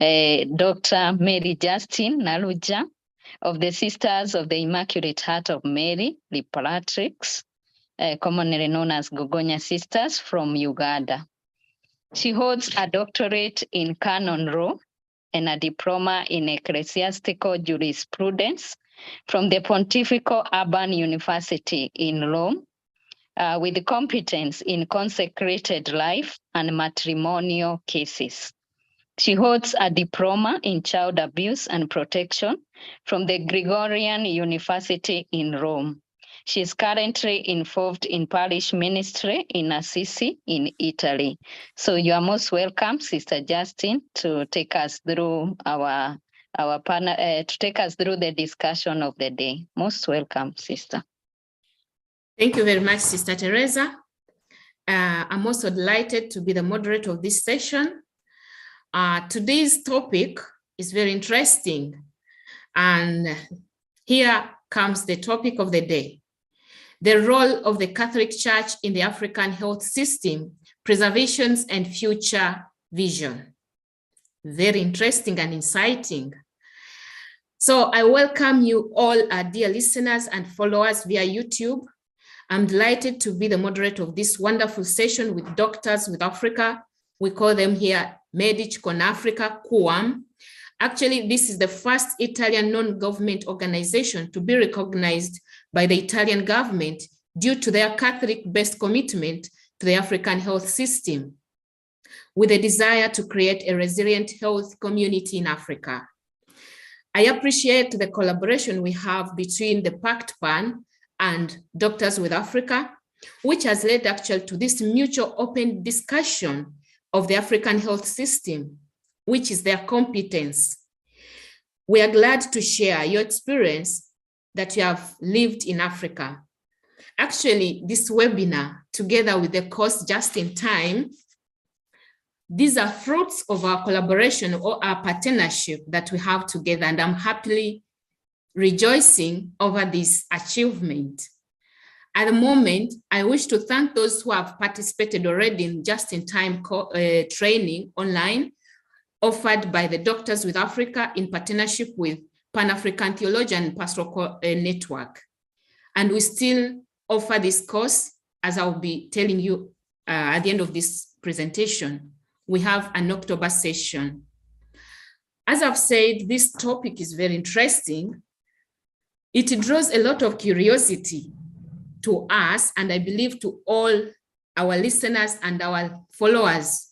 Dr. Mary Justine Naluggya of the Sisters of the Immaculate Heart of Mary, Reparatrix, commonly known as Gogonya Sisters from Uganda. She holds a doctorate in canon law and a diploma in ecclesiastical jurisprudence from the Pontifical Urban University in Rome, with competence in consecrated life and matrimonial cases. She holds a diploma in child abuse and protection from the Gregorian University in Rome. She is currently involved in parish ministry in Assisi in Italy. So you are most welcome, Sister Justine, to take us through our panel, to take us through the discussion of the day. Most welcome, Sister. Thank you very much, Sister Teresa. I'm also delighted to be the moderator of this session. Today's topic is very interesting, and here comes the topic of the day: the role of the Catholic Church in the African health system, preservations and future vision. Very interesting and exciting. So I welcome you all, our dear listeners and followers via YouTube. I'm delighted to be the moderator of this wonderful session with Doctors with Africa. We call them here Medici con Africa, CUAM. Actually, this is the first Italian non-government organization to be recognized by the Italian government due to their Catholic-based commitment to the African health system, with a desire to create a resilient health community in Africa. I appreciate the collaboration we have between the PACTPAN and Doctors with Africa, which has led actually to this mutual open discussion of the African health system, which is their competence. We are glad to share your experience that you have lived in Africa. Actually, this webinar, together with the course Just in Time, these are fruits of our collaboration or our partnership that we have together, and I'm happily rejoicing over this achievement. At the moment, I wish to thank those who have participated already in just-in-time training online offered by the Doctors with Africa in partnership with Pan-African Theologian and Pastoral Network. And we still offer this course, as I'll be telling you at the end of this presentation. We have an October session. As I've said, this topic is very interesting. It draws a lot of curiosity to us, and I believe to all our listeners and our followers.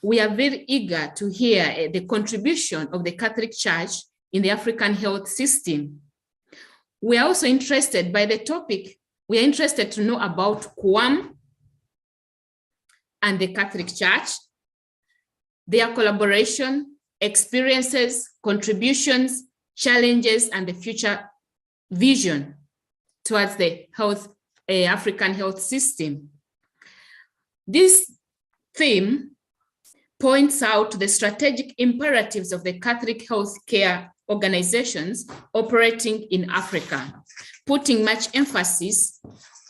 We are very eager to hear the contribution of the Catholic Church in the African health system. We are also interested by the topic. We are interested to know about CUAM and the Catholic Church, their collaboration, experiences, contributions, challenges, and the future vision towards the African health system. This theme points out the strategic imperatives of the Catholic healthcare organizations operating in Africa, putting much emphasis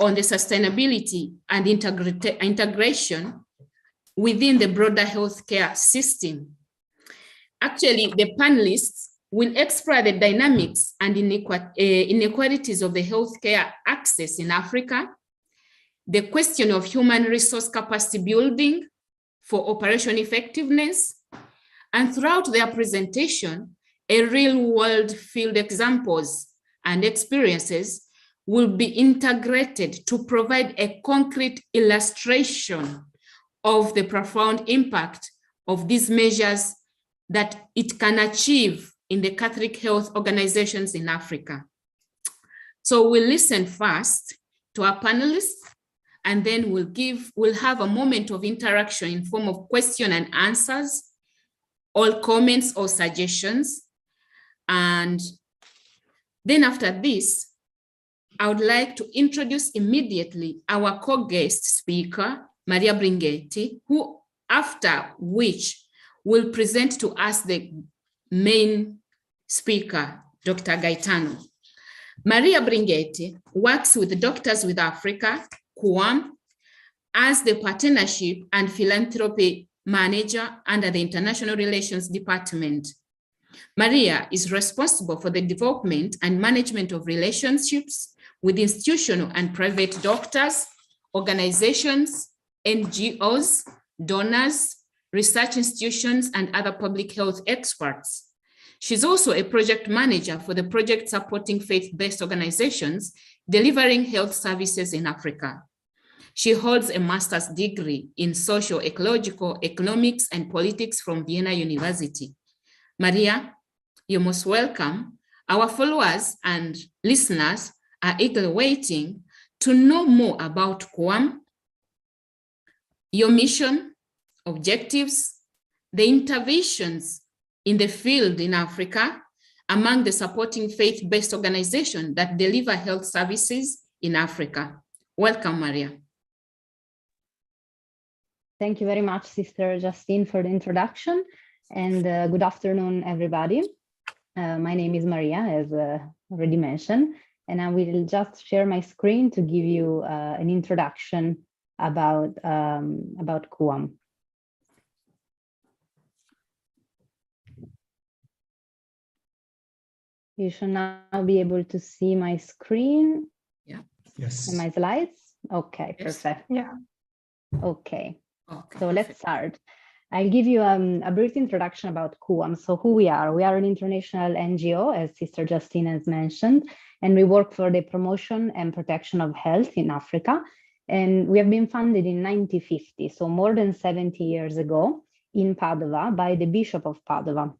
on the sustainability and integration within the broader healthcare system. Actually, the panelists will explore the dynamics and inequalities of the healthcare access in Africa, the question of human resource capacity building for operation effectiveness, and throughout their presentation, a real-world field examples and experiences will be integrated to provide a concrete illustration of the profound impact of these measures that it can achieve in the Catholic health organizations in Africa. So we'll listen first to our panelists, and then we'll have a moment of interaction in form of question and answers, all comments or suggestions. And then after this, I would like to introduce immediately our co-guest speaker, Maria Brighenti, who after which will present to us the main speaker, Dr. Gaetano. Maria Brighenti works with Doctors with Africa, CUAM, as the Partnership and Philanthropy Manager under the International Relations Department. Maria is responsible for the development and management of relationships with institutional and private doctors, organizations, NGOs, donors, research institutions, and other public health experts. She's also a project manager for the project supporting faith-based organizations delivering health services in Africa. She holds a master's degree in social, ecological, economics, and politics from Vienna University. Maria, you're most welcome. Our followers and listeners are eagerly waiting to know more about CUAM, your mission, objectives, the interventions in the field in Africa among the supporting faith-based organizations that deliver health services in Africa. Welcome, Maria. Thank you very much, Sister Justine, for the introduction, and good afternoon, everybody. My name is Maria, as already mentioned, and I will just share my screen to give you an introduction about CUAM. You should now be able to see my screen. Yeah. Yes. And my slides. Okay, Yes. perfect. Yeah. Okay. Okay. So let's start. I'll give you a brief introduction about CUAM. So who we are an international NGO, as Sister Justine has mentioned, and we work for the promotion and protection of health in Africa. And we have been founded in 1950, so more than 70 years ago, in Padova by the Bishop of Padova.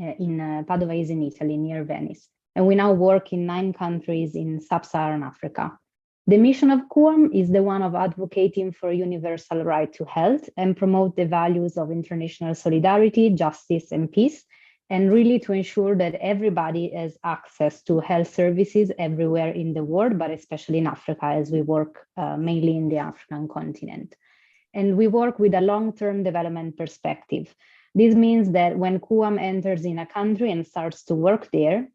Padova is in Italy, near Venice. And we now work in 9 countries in sub-Saharan Africa. The mission of CUAM is the one of advocating for universal right to health and promote the values of international solidarity, justice, and peace, and really to ensure that everybody has access to health services everywhere in the world, but especially in Africa, as we work mainly in the African continent. And we work with a long-term development perspective. This means that when CUAM enters in a country and starts to work there,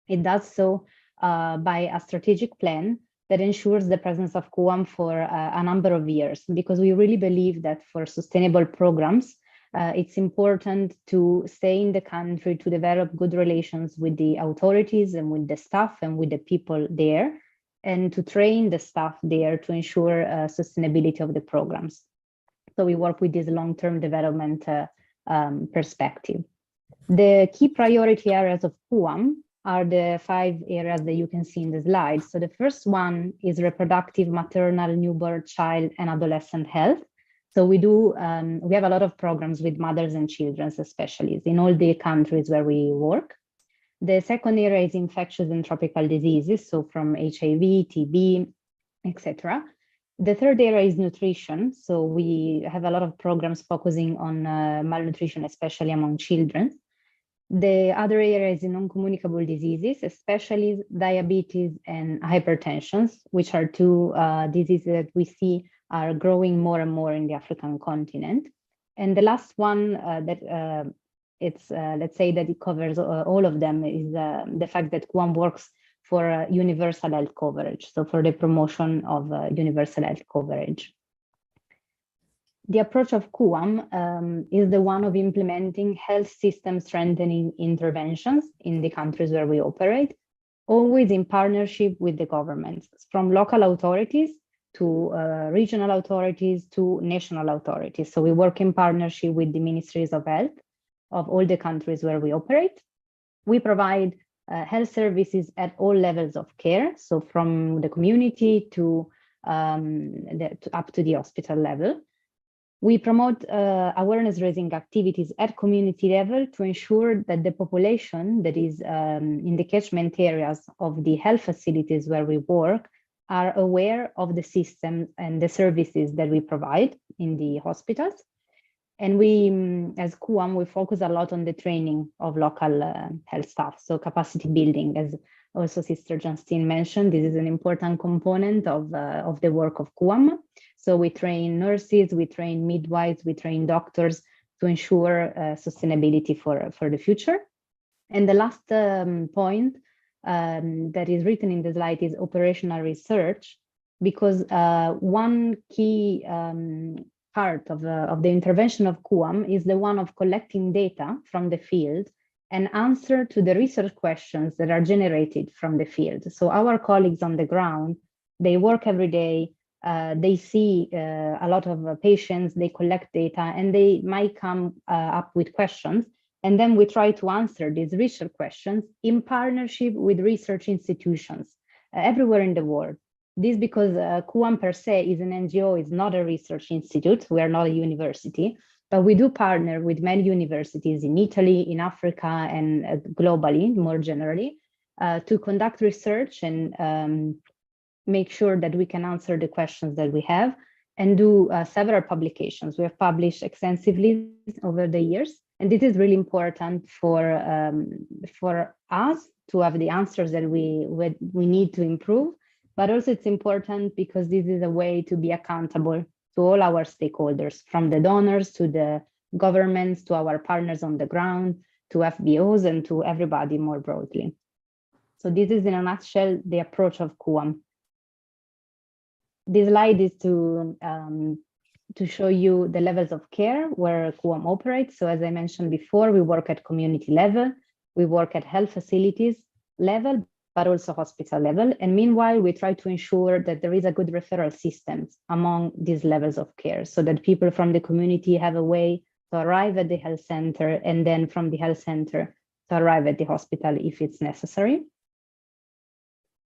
it does so by a strategic plan that ensures the presence of CUAM for a number of years, because we really believe that for sustainable programs, it's important to stay in the country, to develop good relations with the authorities and with the staff and with the people there, and to train the staff there to ensure sustainability of the programs. So we work with this long-term development perspective. The key priority areas of CUAM are the 5 areas that you can see in the slide. So the first one is reproductive, maternal, newborn, child, and adolescent health. So we have a lot of programs with mothers and children, especially in all the countries where we work. The second area is infectious and tropical diseases, so from HIV, TB, etc. The third area is nutrition. So we have a lot of programs focusing on malnutrition, especially among children. The other area is non-communicable diseases, especially diabetes and hypertension, which are 2 diseases that we see are growing more and more in the African continent. And the last one let's say that it covers all of them is the fact that CUAM works for universal health coverage, so for the promotion of universal health coverage. The approach of CUAM is the one of implementing health system strengthening interventions in the countries where we operate, always in partnership with the governments, from local authorities to regional authorities to national authorities. So we work in partnership with the ministries of health of all the countries where we operate. We provide health services at all levels of care, so from the community to up to the hospital level. We promote awareness-raising activities at community level to ensure that the population that is in the catchment areas of the health facilities where we work are aware of the system and the services that we provide in the hospitals. And we, as CUAM, we focus a lot on the training of local health staff, so capacity building, as also Sister Justine mentioned. This is an important component of the work of CUAM. So we train nurses, we train midwives, we train doctors to ensure sustainability for the future. And the last point that is written in the slide is operational research, because one key part of the intervention of CUAM is the one of collecting data from the field and answer to the research questions that are generated from the field. So our colleagues on the ground, they work every day, they see a lot of patients, they collect data, and they might come up with questions. And then we try to answer these research questions in partnership with research institutions everywhere in the world. This because CUAM per se is an NGO, is not a research institute. We are not a university, but we do partner with many universities in Italy, in Africa, and globally, more generally, to conduct research and make sure that we can answer the questions that we have and do several publications. We have published extensively over the years, and this is really important for us to have the answers that we need to improve. But also it's important because this is a way to be accountable to all our stakeholders, from the donors to the governments, to our partners on the ground, to FBOs, and to everybody more broadly. So this is in a nutshell the approach of CUAM. This slide is to show you the levels of care where CUAM operates. So as I mentioned before, we work at community level, we work at health facilities level, but also hospital level. And meanwhile, we try to ensure that there is a good referral system among these levels of care so that people from the community have a way to arrive at the health center and then from the health center to arrive at the hospital if it's necessary.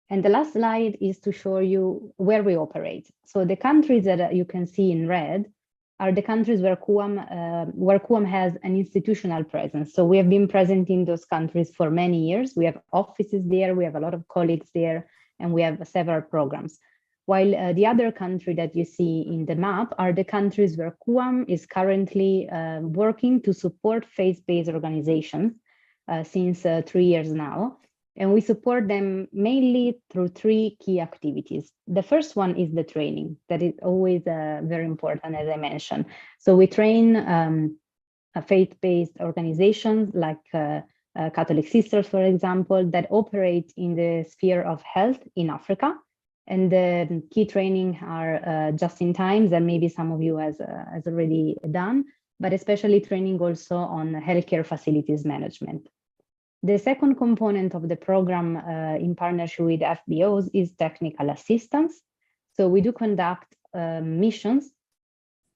And the last slide is to show you where we operate. So the countries that you can see in red are the countries where CUAM has an institutional presence. So we have been present in those countries for many years. We have offices there, we have a lot of colleagues there, and we have several programs. While the other country that you see in the map are the countries where CUAM is currently working to support faith-based organizations since 3 years now. And we support them mainly through 3 key activities. The first one is the training. That is always very important, as I mentioned. So we train faith-based organizations like Catholic Sisters, for example, that operate in the sphere of health in Africa. And the key training are just in times that maybe some of you has already done, but especially training also on healthcare facilities management. The second component of the program in partnership with FBOs is technical assistance. So we do conduct missions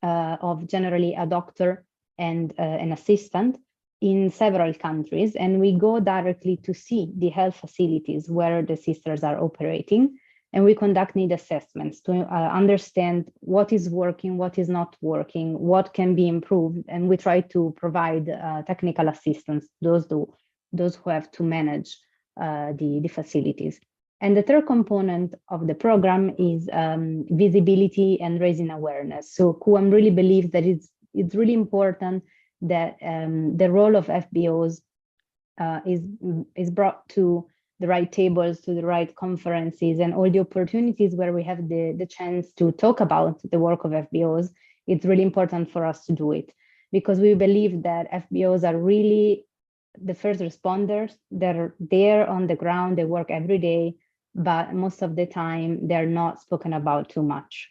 of generally a doctor and an assistant in several countries, and we go directly to see the health facilities where the sisters are operating, and we conduct need assessments to understand what is working, what is not working, what can be improved, and we try to provide technical assistance to those who have to manage the facilities. And the third component of the program is visibility and raising awareness. So CUAM really believes that it's really important that the role of FBOs is brought to the right tables, to the right conferences, and all the opportunities where we have the chance to talk about the work of FBOs. It's really important for us to do it because we believe that FBOs are really the first responders. They're there on the ground, they work every day, but most of the time they're not spoken about too much.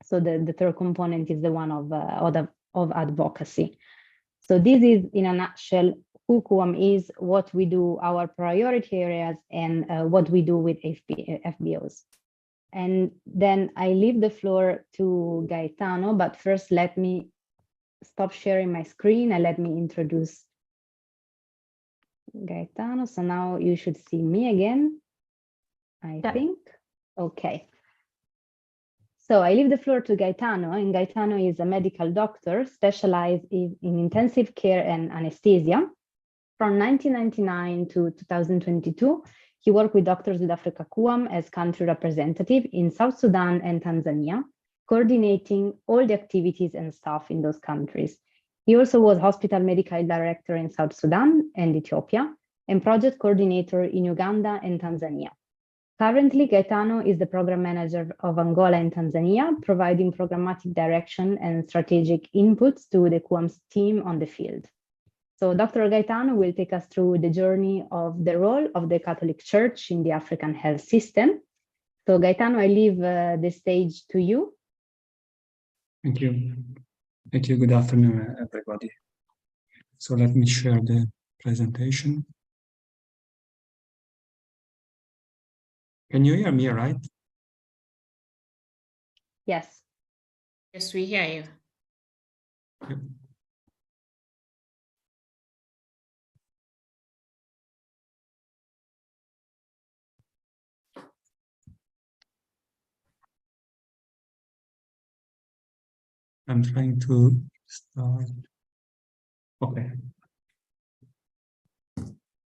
So the third component is the one of advocacy. So this is in a nutshell who CUAM is, what we do, our priority areas, and what we do with FBOs. And then I leave the floor to Gaetano, but first let me stop sharing my screen and let me introduce Gaetano. So now you should see me again, I think. Okay. So I leave the floor to Gaetano, and Gaetano is a medical doctor specialized in intensive care and anesthesia. From 1999 to 2022, he worked with Doctors with Africa CUAM as country representative in South Sudan and Tanzania, coordinating all the activities and staff in those countries. He also was hospital medical director in South Sudan and Ethiopia, and project coordinator in Uganda and Tanzania. Currently, Gaetano is the program manager of Angola and Tanzania, providing programmatic direction and strategic inputs to the CUAM's team on the field. So Dr. Gaetano will take us through the journey of the role of the Catholic Church in the African health system. So Gaetano, I leave the stage to you. Thank you. Thank you. Good afternoon, everybody. So let me share the presentation. Can you hear me, right? Yes. Yes, we hear you. Yep. I'm trying to start. Okay.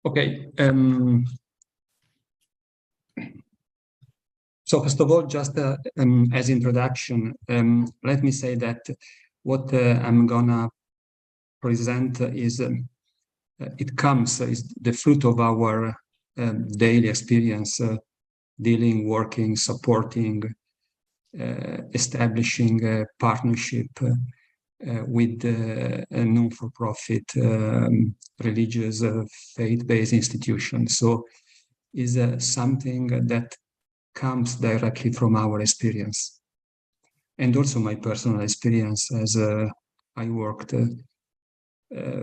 Okay. So first of all, just as introduction, let me say that what I'm gonna present is is the fruit of our daily experience dealing, working, supporting, establishing a partnership with a non-for-profit religious faith-based institution. So is something that comes directly from our experience. And also my personal experience as I worked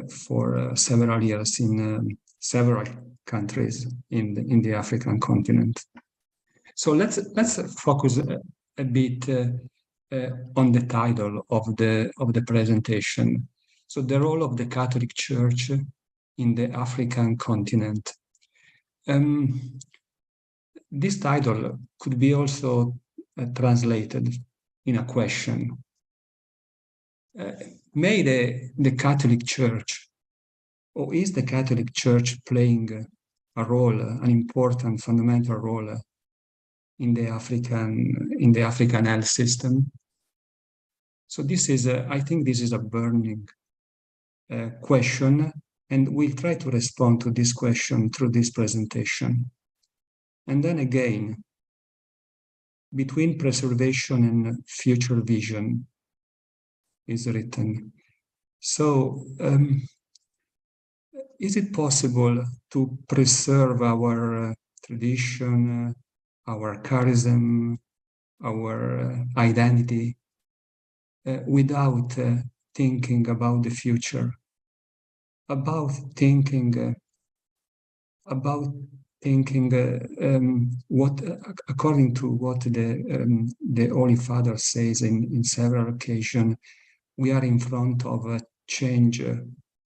for several years in several countries in the African continent. So let's focus a bit on the title of the presentation. So the role of the Catholic Church in the African continent. This title could be also translated in a question. May the Catholic Church, or is the Catholic Church playing a role, an important, fundamental role in the African health system? So this is, I think this is a burning question, and we'll try to respond to this question through this presentation. And then again, between preservation and future vision is written. So is it possible to preserve our tradition, our charism, our identity without thinking about the future, about thinking what, according to what the Holy Father says in several occasions, we are in front of a change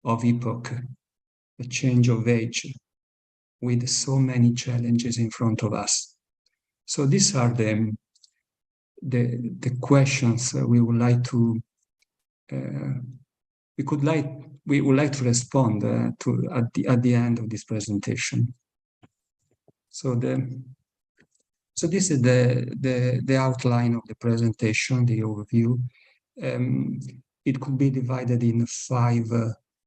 of epoch, a change of age, with so many challenges in front of us. So these are the questions we would like to we would like to respond to at the end of this presentation. So this is the outline of the presentation, the overview. It could be divided in 5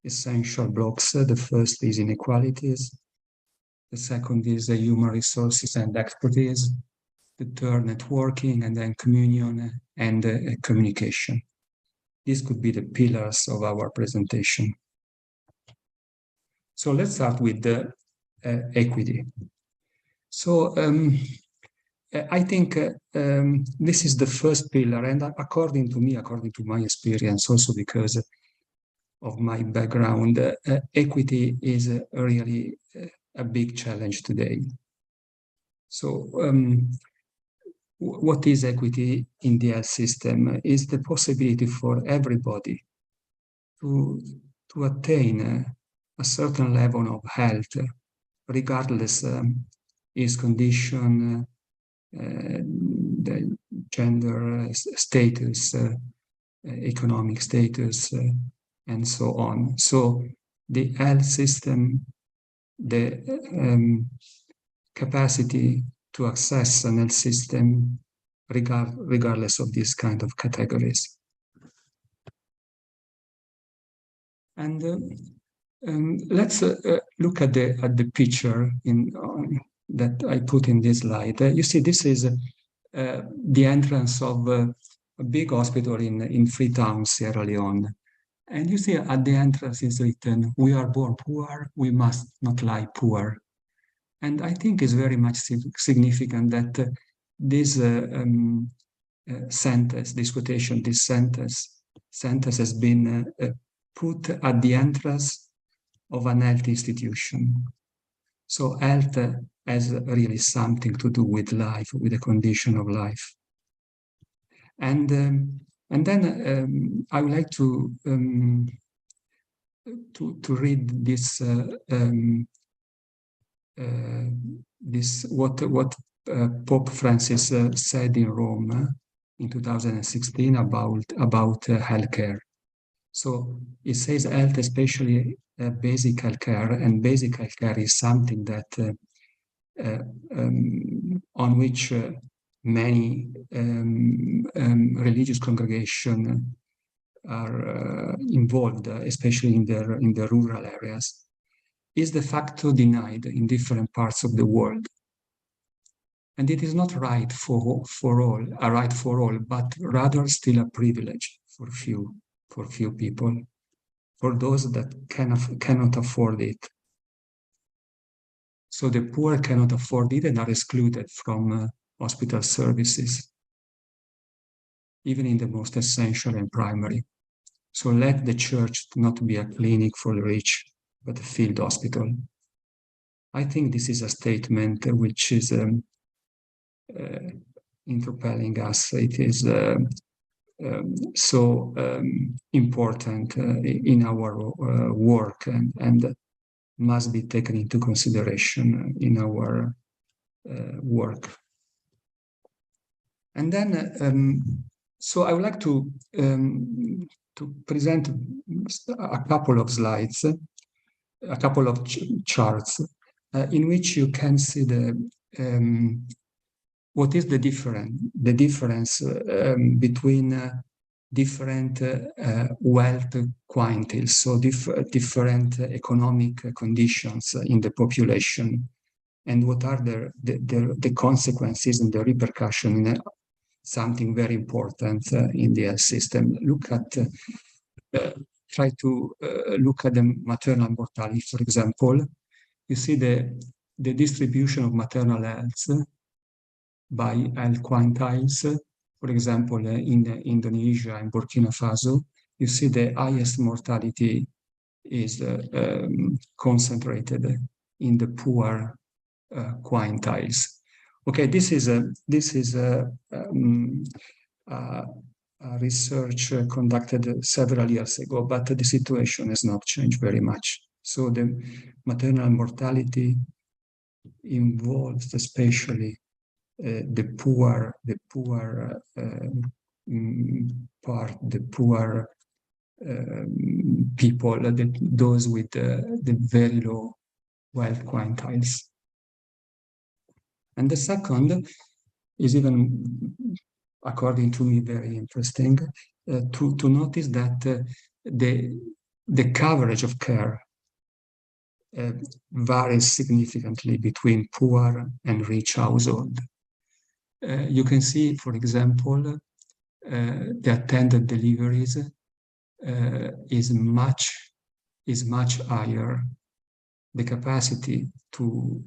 essential blocks. The first is inequalities. The second is human resources and expertise. The third, networking, and then communion and communication. These could be the pillars of our presentation. So let's start with the equity. So I think this is the first pillar, and according to me, according to my experience, also because of my background, equity is really a big challenge today. So what is equity in the health system? Is the possibility for everybody to attain a certain level of health, regardless his condition, the gender status, economic status, and so on. So the health system, the capacity to access an health system regardless of these kind of categories. And let's look at the picture that I put in this slide. You see, this is the entrance of a big hospital in Freetown, Sierra Leone. And you see at the entrance is written, "We are born poor, we must not lie poor." And I think it's very much significant that this sentence, this quotation, this sentence has been put at the entrance of an health institution. So health has really something to do with life, with the condition of life. And then I would like to read this what Pope Francis said in Rome in 2016 about healthcare. So it says health, especially basic healthcare, and basic healthcare is something that on which many religious congregations are involved, especially in the rural areas, is de facto denied in different parts of the world. And it is not right for all, but rather still a privilege for few people, for those that cannot afford it. So the poor cannot afford it and are excluded from hospital services, even in the most essential and primary. So let the church not be a clinic for the rich, but a field hospital. I think this is a statement which is interpelling us. It is so important in our work and must be taken into consideration in our work. And then, so I would like to present a couple of slides, a couple of charts in which you can see what is the difference between different wealth quintiles, so different economic conditions in the population, and what are the consequences and the repercussion in something very important in the health system. Try to look at the maternal mortality, for example. You see the distribution of maternal health by health quintiles. For example, in Indonesia and Burkina Faso, you see the highest mortality is concentrated in the poor quintiles. Okay, this is a research conducted several years ago, but the situation has not changed very much. So the maternal mortality involves especially the poor people, those with the very low wealth quintiles. And the second is even, according to me, very interesting to notice that the coverage of care varies significantly between poor and rich households. You can see, for example, the attended deliveries is much higher. The capacity to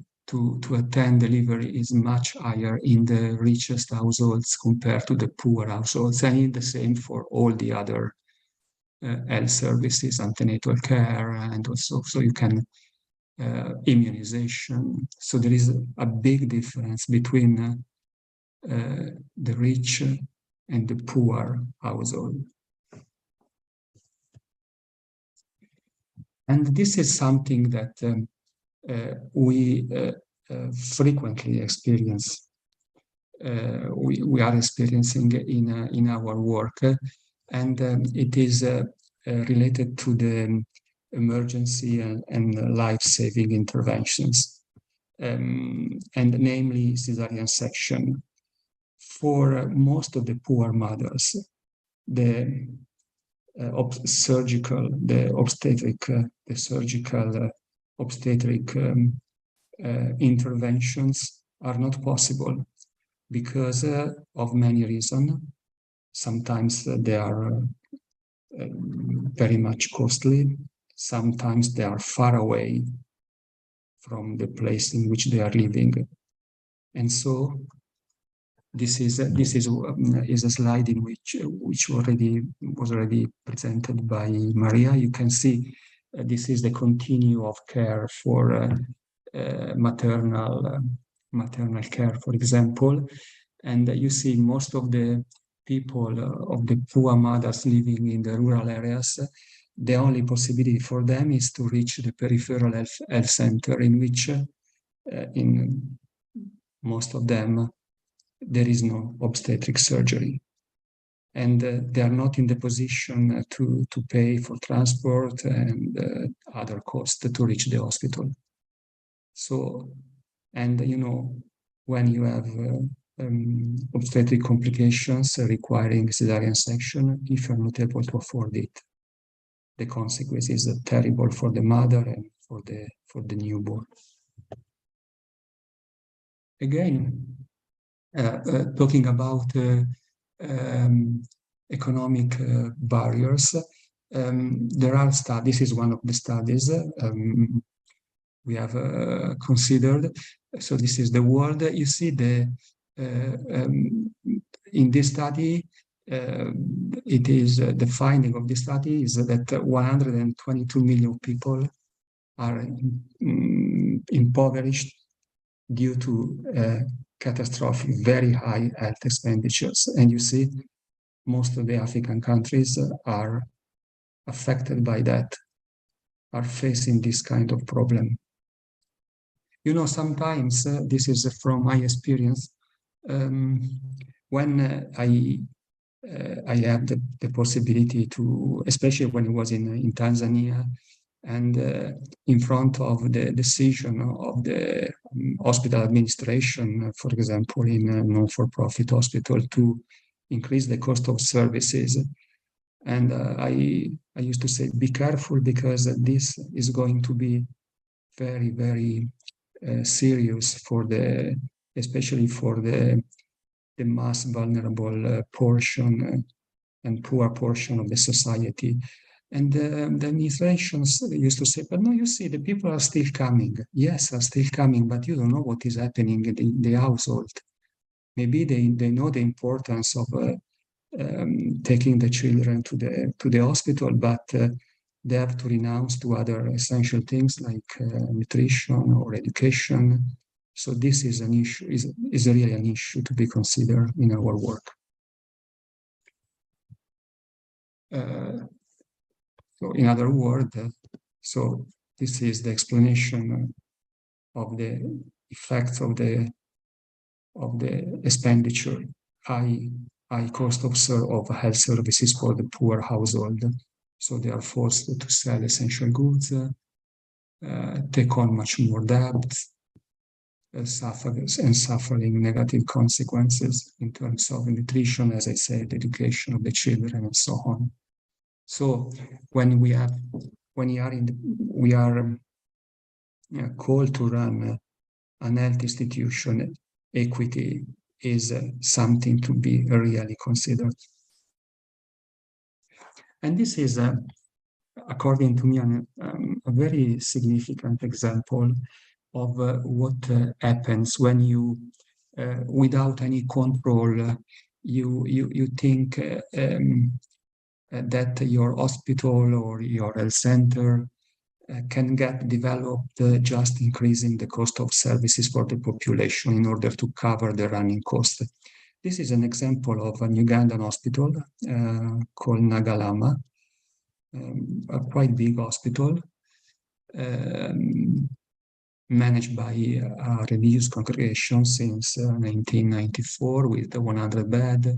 attend delivery is much higher in the richest households compared to the poor households, and the same for all the other health services, antenatal care, and also so you can immunization. So there is a big difference between the rich and the poor household. And this is something that we frequently experience. We are experiencing in our work, and it is related to the emergency and life-saving interventions, and namely cesarean section. For most of the poor mothers, the surgical obstetric interventions are not possible because of many reasons. Sometimes they are very much costly. Sometimes they are far away from the place in which they are living. And so this is a slide in which was already presented by Maria. You can see this is the continuum of care for maternal care, for example, and you see most of the people of the poor mothers living in the rural areas. The only possibility for them is to reach the peripheral health center, in which in most of them there is no obstetric surgery, and they are not in the position to pay for transport and other costs to reach the hospital. So, and you know, when you have obstetric complications requiring cesarean section, if you're not able to afford it, the consequence is terrible for the mother and for the newborn. Again, talking about economic barriers, there are studies. This is one of the studies we have considered. So this is the world. You see in this study, it is the finding of this study is that 122 million people are impoverished due to catastrophic, very high health expenditures. And you see, most of the African countries are affected by that, are facing this kind of problem. You know, sometimes, this is from my experience, when I have the possibility to, especially when I was in Tanzania, and in front of the decision of the hospital administration, for example, in a non-for-profit hospital, to increase the cost of services. And I used to say, be careful, because this is going to be very, very serious for especially for the mass vulnerable portion and poor portion of the society. And the administrations used to say, but no, you see, the people are still coming. Yes, are still coming, but you don't know what is happening in the household. Maybe they know the importance of taking the children to the hospital, but they have to renounce to other essential things like nutrition or education. So this is an issue, is really an issue to be considered in our work. So in other words, so this is the explanation of the effects of the expenditure, high cost of health services for the poor household. So they are forced to sell essential goods, take on much more debt, suffering negative consequences in terms of nutrition, as I said, education of the children, and so on. So when we are called to run an health institution, equity is something to be really considered. And this is, according to me, a very significant example of what happens when you, without any control, you think that your hospital or your health center can get developed just increasing the cost of services for the population in order to cover the running cost. This is an example of an Ugandan hospital called Nagalama, a quite big hospital, managed by a religious congregation since 1994 with 100 beds,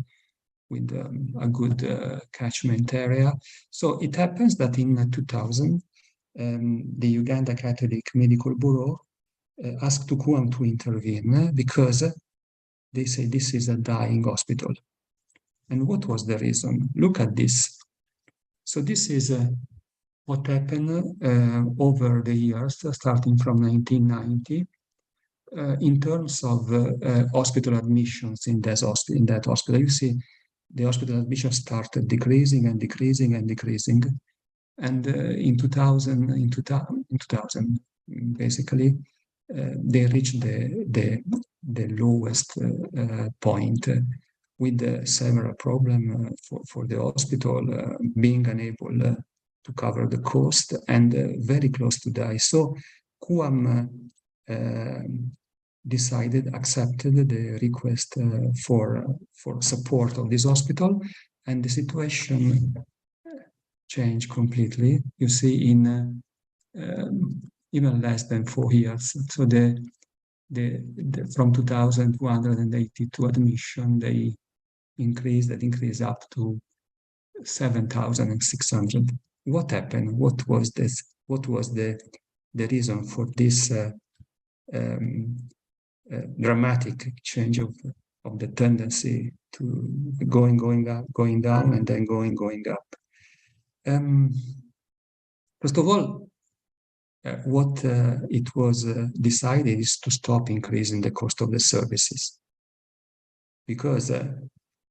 with a good catchment area. So it happens that in 2000, the Uganda Catholic Medical Bureau asked CUAM to intervene because they say this is a dying hospital. And what was the reason? Look at this. So this is what happened over the years, starting from 1990, in terms of hospital admissions in that hospital. You see, the hospital admissions started decreasing and decreasing and decreasing. And in 2000, basically, they reached the the lowest point, with several problems for the hospital, being unable to cover the cost and very close to die. So CUAMM accepted the request for support of this hospital, and the situation changed completely. You see, in even less than 4 years. So from 2,282 admission, they increased up to 7,600. What happened? What was this? What was the reason for this dramatic change of the tendency to going up, going down, and then going up? First of all, what it was decided is to stop increasing the cost of the services, because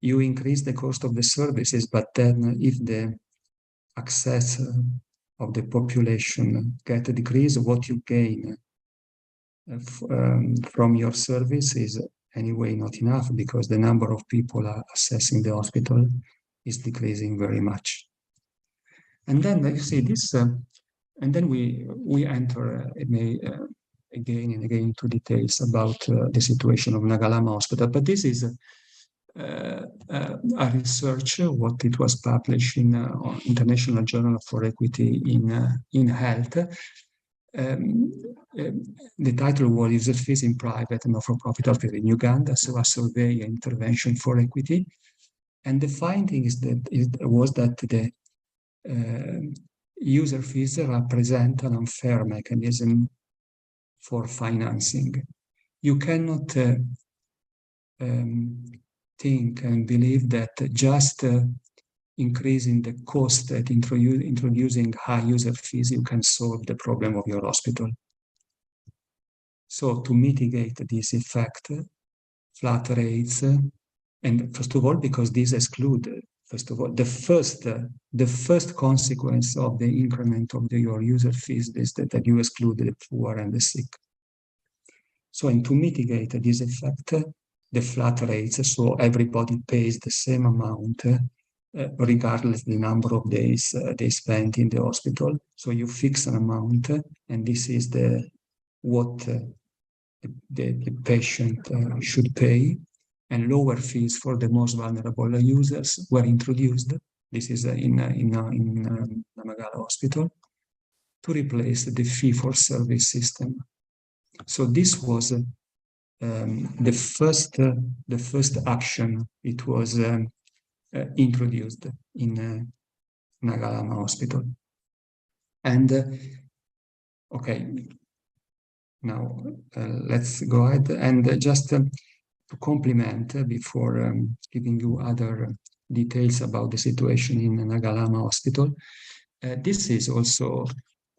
you increase the cost of the services, but then if the access of the population get decreased, what you gain from your service is anyway not enough, because the number of people accessing the hospital is decreasing very much. And then you see this, and then we enter again and again into details about the situation of Nagalama Hospital. But this is a research, what it was published in International Journal for Equity in Health. The title was "User Fees in Private and Not-for-Profit Hospital in Uganda," so a survey and intervention for equity. And the finding was that the user fees represent an unfair mechanism for financing. You cannot think and believe that just increasing the cost at introducing high user fees, you can solve the problem of your hospital. So to mitigate this effect, flat rates, and first of all, because these exclude, first of all, the first consequence of the increment of your user fees is that you exclude the poor and the sick. So, and to mitigate this effect, the flat rates, so everybody pays the same amount, regardless the number of days they spend in the hospital. So you fix an amount, and this is what the patient should pay. And lower fees for the most vulnerable users were introduced. This is in Namagala Hospital, to replace the fee-for-service system. So this was the first action. It was introduced in Nagalama Hospital. And okay, now let's go ahead and just to complement before giving you other details about the situation in Nagalama Hospital. This is also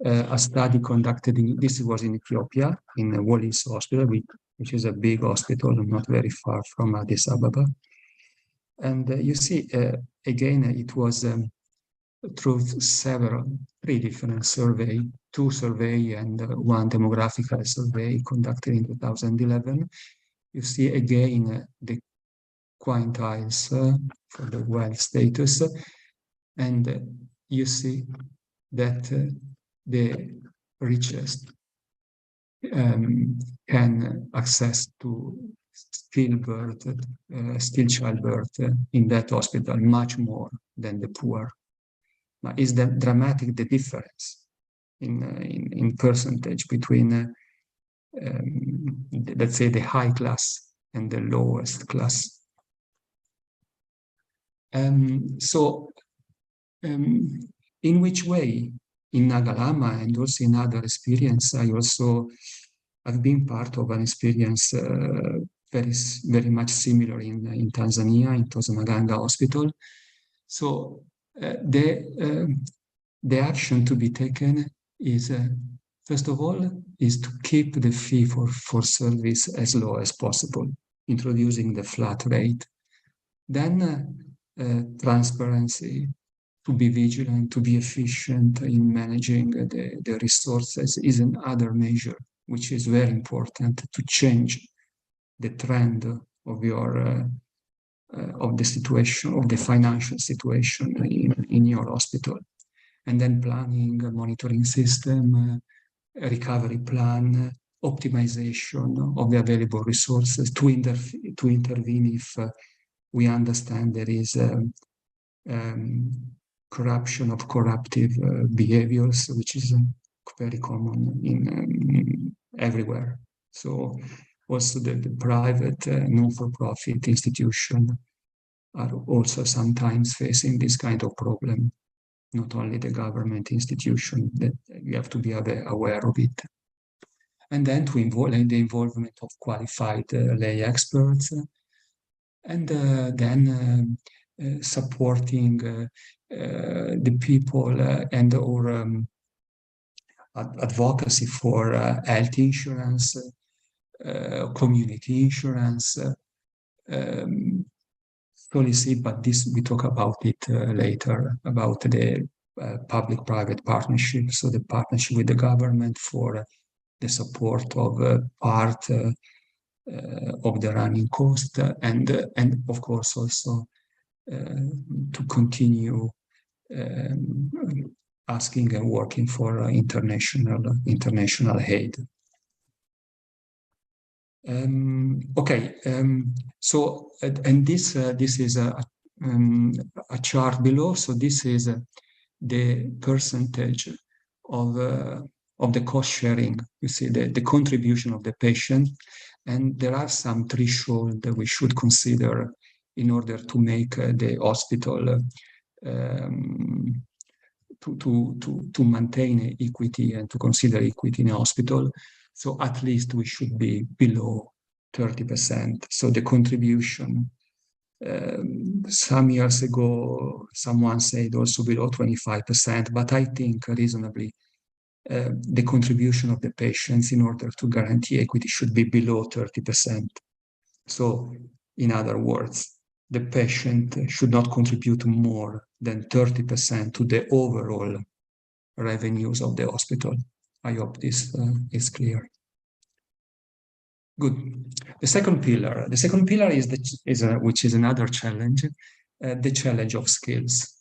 a study conducted this was in Ethiopia, in Wallis Hospital, which is a big hospital not very far from Addis Ababa. And you see, again, it was through three different surveys, 2 surveys and 1 demographical survey conducted in 2011. You see again the quintiles for the wealth status, and you see that the richest can access to still childbirth in that hospital much more than the poor. But is that dramatic, the difference in percentage between let's say the high class and the lowest class. So in which way, in Nagalama and also in other experience, I've been part of an experience very much similar in Tanzania, in Tosamaganga Hospital. So the action to be taken is first of all, is to keep the fee for service as low as possible, introducing the flat rate. Then transparency, to be vigilant, to be efficient in managing the resources is another measure, which is very important to change the trend of your of the situation, of the financial situation in your hospital, and then planning, a monitoring system, a recovery plan, optimization of the available resources to intervene if we understand there is corruption of corruptive behaviors, which is very common in everywhere. So also the private non-for-profit institutions are also sometimes facing this kind of problem, not only the government institution, that you have to be aware of it. And then to involve the involvement of qualified lay experts, and then supporting the people and or advocacy for health insurance, community insurance, policy, but this we talk about it later, about the public-private partnership, so the partnership with the government for the support of part of the running cost, and of course also to continue asking and working for international aid. Okay, so and this is a chart below. So this is the percentage of the cost sharing. You see the contribution of the patient, and there are some thresholds that we should consider in order to make the hospital to maintain equity and to consider equity in a hospital. So at least we should be below 30%. So the contribution, some years ago, someone said also below 25%, but I think reasonably the contribution of the patients in order to guarantee equity should be below 30%. So in other words, the patient should not contribute more than 30% to the overall revenues of the hospital. I hope this is clear. Good. The second pillar is which is another challenge, the challenge of skills,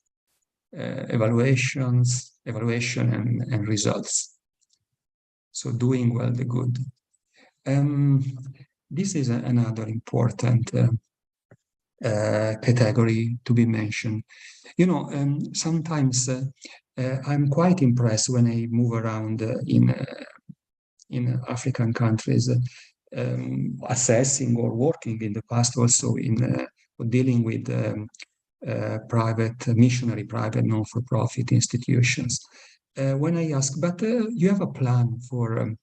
evaluation and results. So doing well the good. This is another important category to be mentioned. You know, sometimes I'm quite impressed when I move around in African countries, assessing or working in the past also in dealing with private non-for-profit institutions. When I ask, but you have a plan for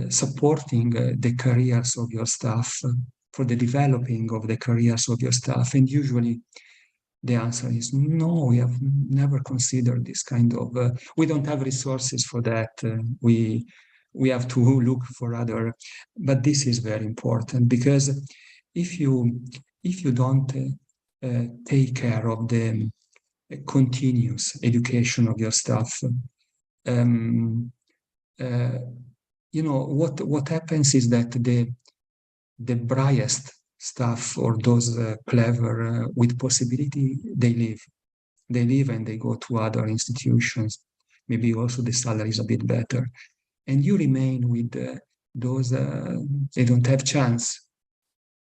supporting the careers of your staff, for the developing of the careers of your staff, and usually the answer is no, we have never considered this kind of, we don't have resources for that, we have to look for other, but this is very important, because if you don't take care of the continuous education of your staff, you know, what happens is that the brightest staff, or those clever with possibility, they leave and they go to other institutions. Maybe also the salary is a bit better, and you remain with those they don't have chance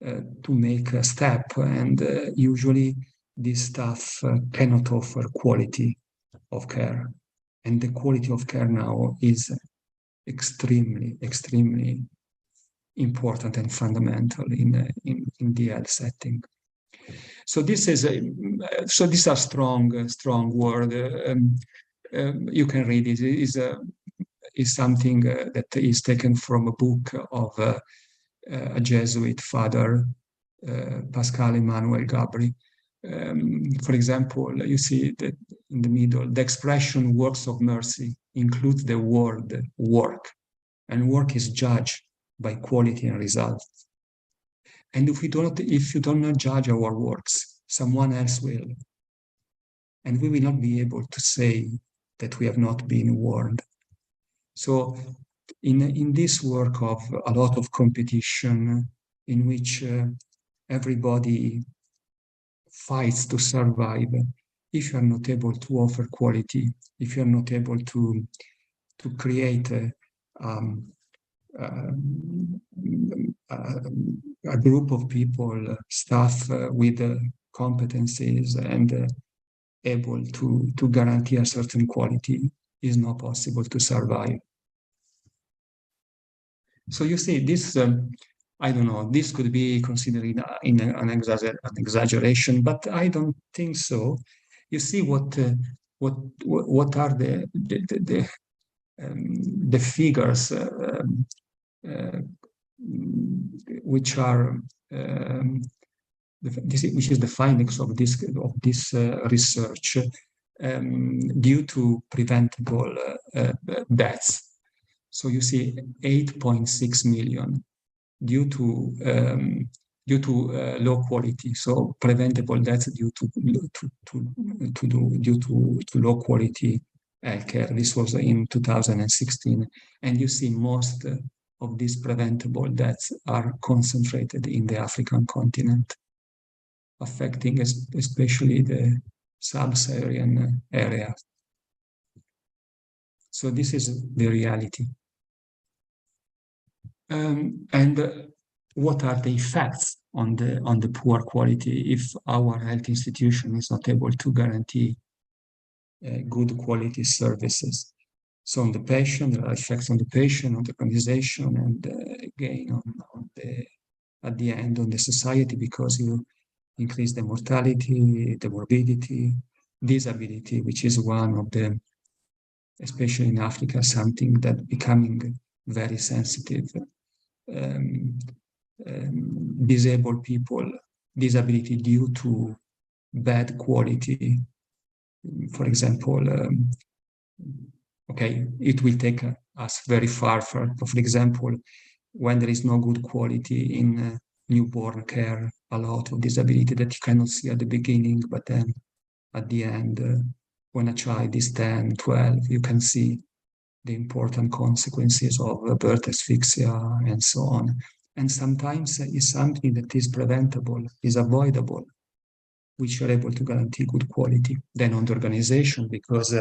to make a step, and usually this staff cannot offer quality of care, and the quality of care now is extremely important and fundamental in the health setting. So this is so these are strong word. You can read it. Is something that is taken from a book of a Jesuit father, Pascal Emmanuel Gabri. For example, you see that in the middle, the expression works of mercy includes the word work, and work is judged by quality and results. And if you do not judge our works, someone else will. And we will not be able to say that we have not been warned. So in this work of a lot of competition, in which everybody fights to survive. If you are not able to offer quality, if you are not able to create a group of people, staff with competencies and able to guarantee a certain quality, is not possible to survive. So you see, this, I don't know, this could be considered in an exaggeration, but I don't think so. You see what are the figures which are which is the findings of this research due to preventable deaths. So you see 8.6 million due to low quality, so preventable deaths due to low quality healthcare. This was in 2016, and you see most of these preventable deaths are concentrated in the African continent, affecting especially the sub-Saharan area. So this is the reality. And what are the effects on the poor quality if our health institution is not able to guarantee good quality services? So on the patient, there are effects on the patient, on the organization, and again at the end on the society, because you increase the mortality, the morbidity, disability, which is one of the, especially in Africa, something that becoming very sensitive. Disabled people, disability due to bad quality. For example, okay, it will take us very far. For example, when there is no good quality in newborn care, a lot of disability that you cannot see at the beginning, but then at the end, when a child is 10, 12, you can see the important consequences of birth asphyxia and so on. And sometimes it's something that is preventable, is avoidable, which you're able to guarantee good quality. Then on the organization, because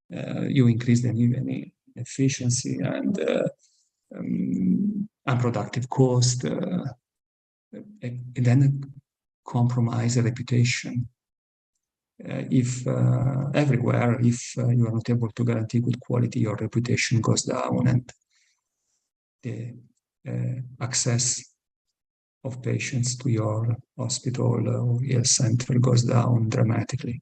you increase the efficiency and unproductive cost, and then compromise the reputation. If everywhere, if you are not able to guarantee good quality, your reputation goes down, and the access of patients to your hospital or health center goes down dramatically.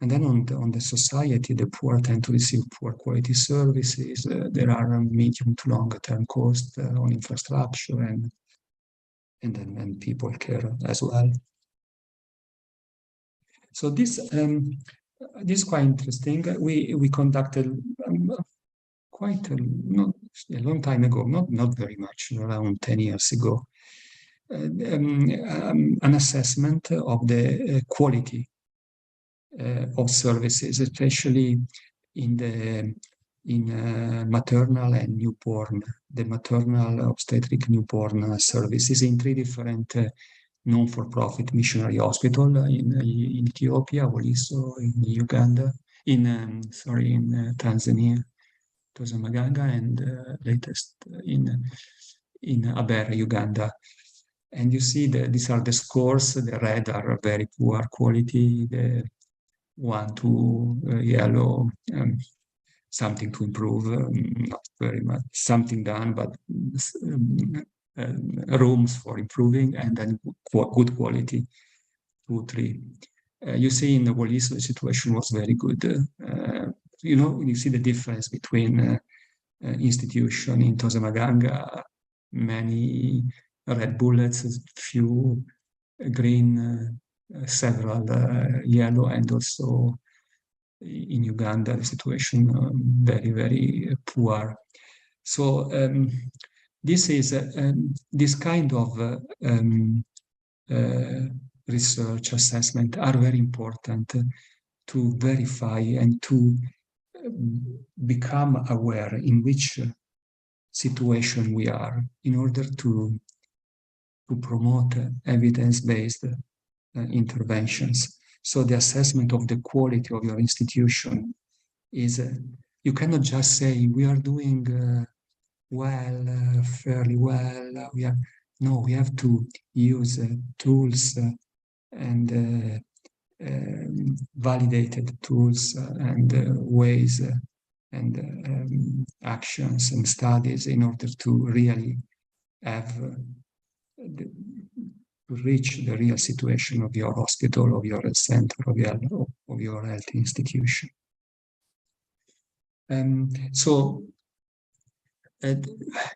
And then on the society, the poor tend to receive poor quality services. There are medium to longer term costs on infrastructure, and then people care as well. So this is quite interesting. We conducted quite a long time ago, not very much, around 10 years ago, an assessment of the quality of services, especially in maternal and newborn, the maternal obstetric newborn services in 3 different non-for-profit missionary hospital in Ethiopia, Woliso, in Uganda, in Tanzania, Tosamaganga, and latest in Abera, Uganda. And you see that these are the scores. The red are very poor quality. The 1 to yellow, something to improve, not very much, something done, but rooms for improving, and then good quality, 2, 3. You see in the Woliso, the situation was very good. You see the difference between institution in Tosamaganga, many red bullets, few green, several yellow, and also in Uganda, the situation very, very poor. So this is this kind of research assessment are very important to verify and to become aware in which situation we are, in order to to promote evidence-based interventions. So the assessment of the quality of your institution is, you cannot just say we are doing well, fairly well. No, we have to use tools and validated tools and ways and actions and studies in order to really have to reach the real situation of your hospital, of your health center, of your health institution. So it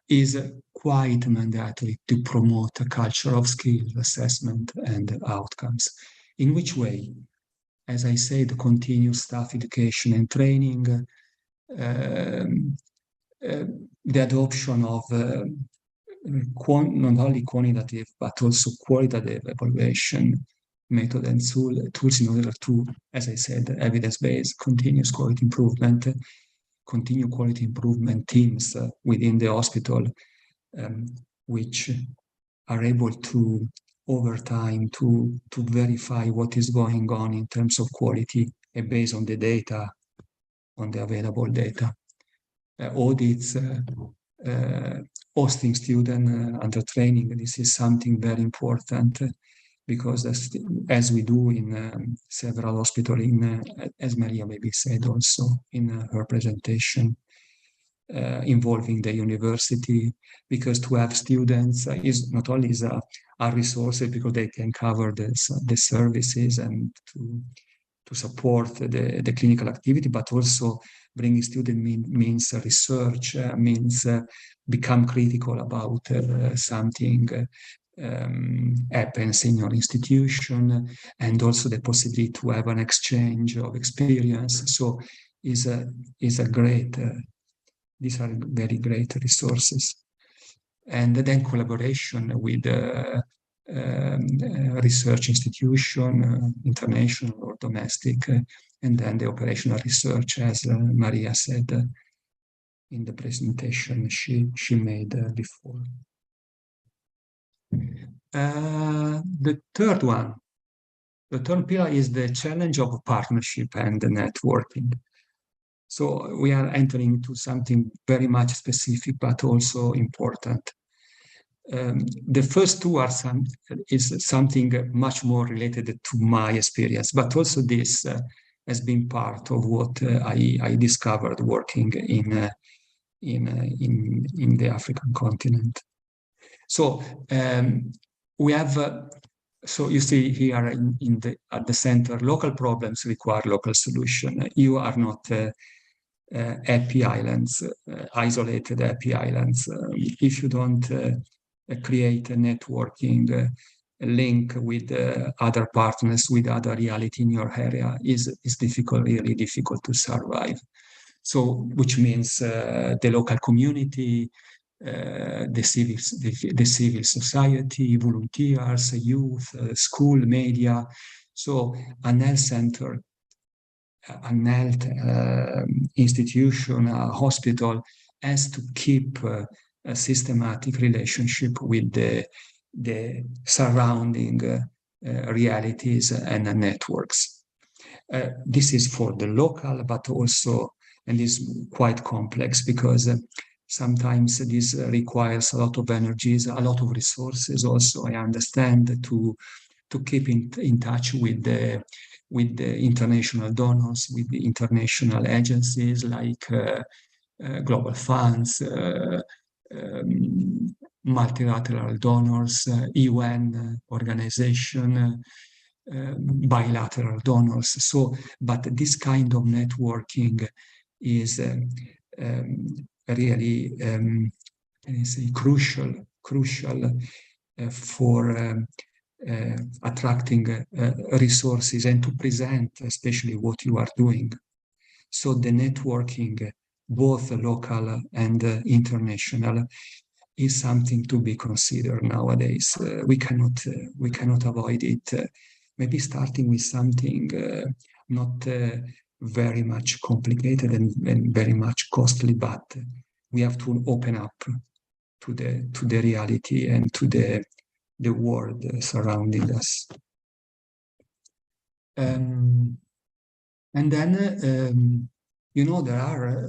is quite mandatory to promote a culture of skills, assessment, and outcomes. In which way? As I said, continuous staff education and training, the adoption of not only quantitative but also qualitative evaluation method and tools in order to, as I said, evidence-based continuous quality improvement, continue quality improvement teams within the hospital, which are able to, over time, to verify what is going on in terms of quality based on the data, on the available data. Audits, hosting student under training. This is something very important because as we do in several hospitals, as Maria maybe said also in her presentation, involving the university, because to have students is not only a resource because they can cover the services and to support the clinical activity, but also bringing student means research, means become critical about something happens in your institution, and also the possibility to have an exchange of experience. So is a great, these are very great resources. And then collaboration with research institution, international or domestic, and then the operational research, as Maria said in the presentation she made before. The third pillar is the challenge of partnership and networking. So we are entering into something very much specific, but also important. The first two are something much more related to my experience, but also this has been part of what I discovered working in the African continent. So we have, so you see here at the center, local problems require local solution. You are not happy islands, isolated happy islands. If you don't create a networking link with other partners, with other reality in your area, is difficult, really difficult to survive. So, which means the local community, the civil society, volunteers, youth, school, media. So an health center, an health institution, a hospital has to keep a systematic relationship with the surrounding realities and networks. This is for the local, but also, and is quite complex because sometimes this requires a lot of energies, a lot of resources also, I understand, to keep in touch with the international donors, with the international agencies like global funds, multilateral donors, UN organization, bilateral donors. So, but this kind of networking is really crucial for attracting resources and to present especially what you are doing. So the networking, both local and international, is something to be considered nowadays. We cannot avoid it. Maybe starting with something not very much complicated and very much costly, but we have to open up to the reality and to the the world surrounding us. And then, you know, there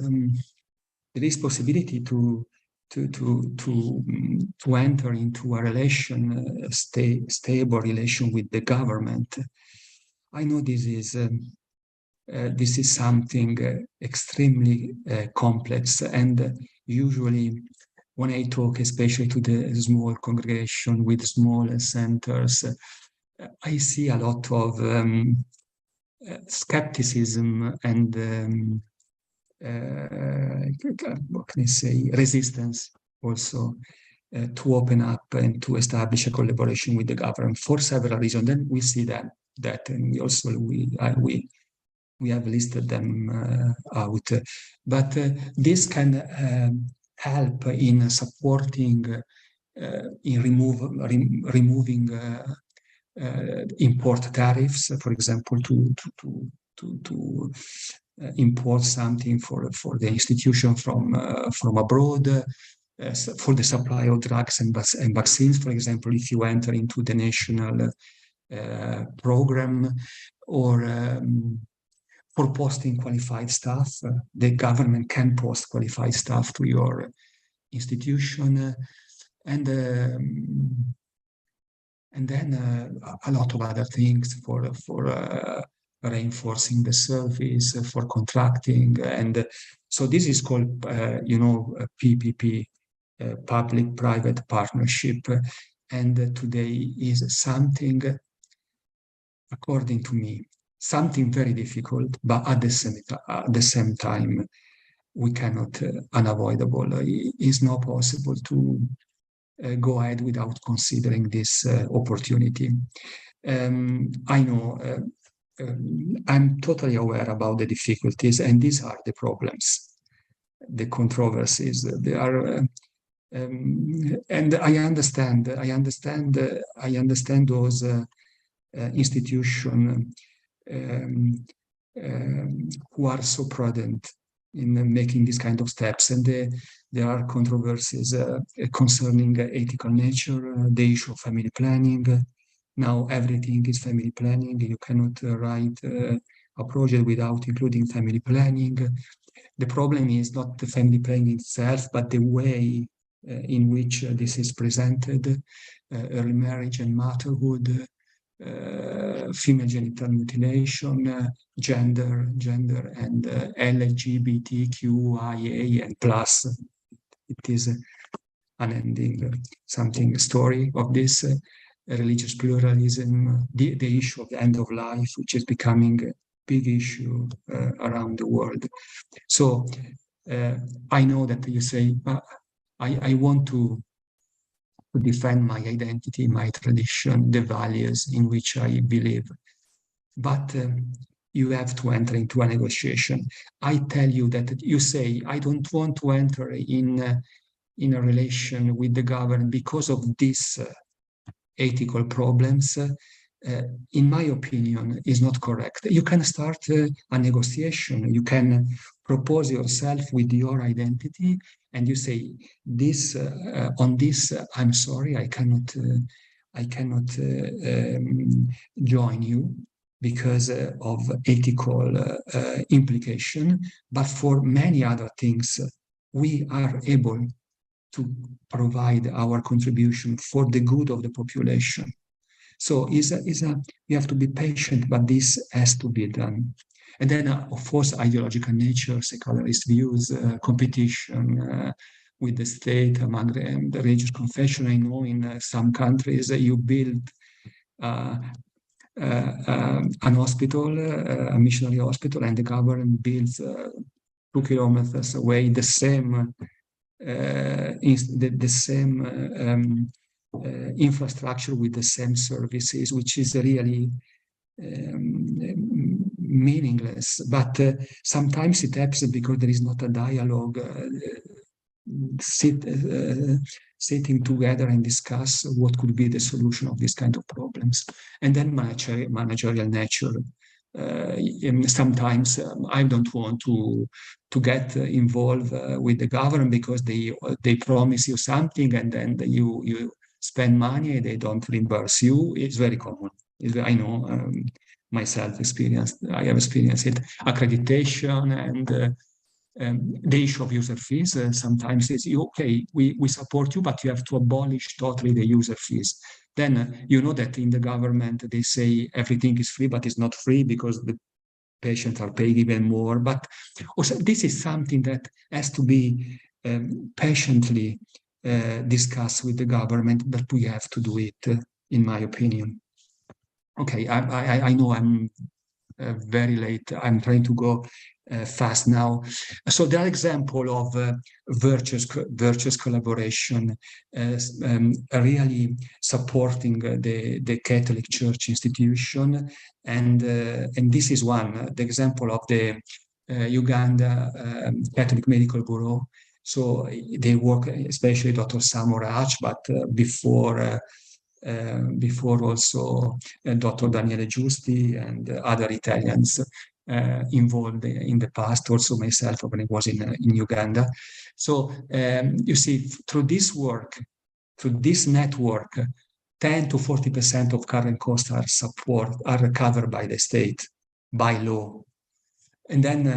is possibility to enter into a relation, stable relation with the government. I know this is something extremely complex, and usually when I talk, especially to the small congregation with small centers, I see a lot of skepticism and what can I say, resistance also to open up and to establish a collaboration with the government for several reasons. Then we see that and we have listed them out. But this can help in supporting, in removing import tariffs, for example, to import something for the institution from abroad, for the supply of drugs and vaccines. For example, if you enter into the national program, or for posting qualified staff, the government can post qualified staff to your institution, and then a lot of other things for reinforcing the service, for contracting. And so this is called, PPP, public-private partnership. And today is something, according to me, something very difficult, but at the same time, we cannot, unavoidable. It's not possible to go ahead without considering this opportunity. I know, I'm totally aware about the difficulties, and these are the problems, the controversies. They are, and I understand those institutions who are so prudent in making these kind of steps, and there are controversies concerning ethical nature, the issue of family planning. Now everything is family planning. You cannot write a project without including family planning. The problem is not the family planning itself, but the way in which this is presented, early marriage and motherhood, female genital mutilation, gender, and LGBTQIA and plus. It is unending story of this. Religious pluralism, the issue of the end of life, which is becoming a big issue around the world. So I know that you say, I want to defend my identity, my tradition, the values in which I believe. But you have to enter into a negotiation. I tell you that you say, I don't want to enter in a relation with the government because of this ethical problems, in my opinion, is not correct. You can start a negotiation. You can propose yourself with your identity, and you say, "This on this, I'm sorry, I cannot join you because of ethical implication. But for many other things, we are able to provide our contribution for the good of the population." So you have to be patient, but this has to be done. And then, of course, ideological nature, secularist views, competition with the state among the religious confession. I know in some countries you build an hospital, a missionary hospital, and the government builds 2 kilometers away the same infrastructure with the same services, which is really meaningless. But sometimes it happens because there is not a dialogue, sitting together and discuss what could be the solution of this kind of problems. And then managerial nature. Sometimes I don't want to get involved with the government because they promise you something, and then you spend money, they don't reimburse you. It's very common. I know myself I have experienced it. Accreditation and the issue of user fees sometimes is, okay, we support you, but you have to abolish totally the user fees. Then you know that in the government they say everything is free, but it's not free because the patients are paying even more. But also this is something that has to be patiently discussed with the government, but we have to do it, in my opinion. Okay, I know I'm very late. I'm trying to go fast now. So there are examples of virtuous collaboration, really supporting the Catholic Church institution, and this is one, the example of the Uganda Catholic Medical Bureau. So they work, especially Dr. Samorach, but before also Dr. Daniele Giusti and other Italians involved in the past, also myself when I was in Uganda. So you see, through this work, through this network, 10 to 40% of current costs are covered by the state, by law. And then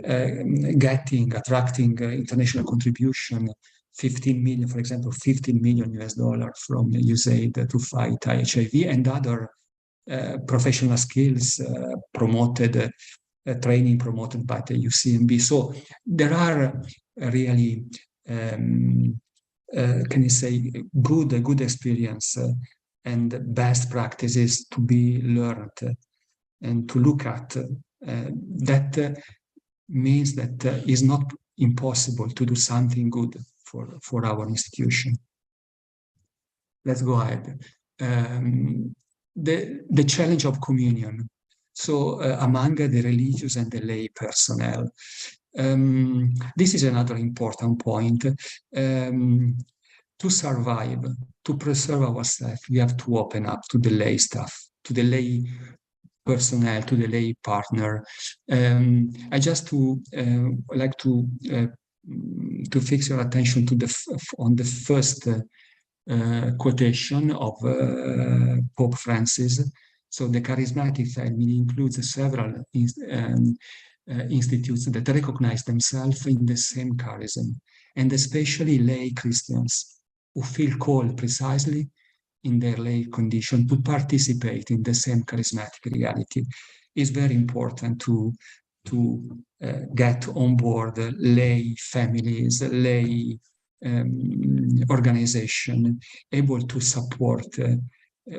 attracting international contribution, 15 million, for example, $15 million from USAID to fight HIV and other professional skills promoted, training promoted by the UCMB. So there are really, can you say, good experience and best practices to be learned and to look at. That means that it's not impossible to do something good for our institution. Let's go ahead. The challenge of communion. So among the religious and the lay personnel. This is another important point. To survive, to preserve ourselves, we have to open up to the lay staff, to the lay personnel, to the lay partner. I just like to fix your attention to on the first quotation of Pope Francis. So the charismatic family includes several institutes that recognize themselves in the same charism, and especially lay Christians who feel called precisely in their lay condition to participate in the same charismatic reality. Is very important to get on board lay families, lay organization, able to support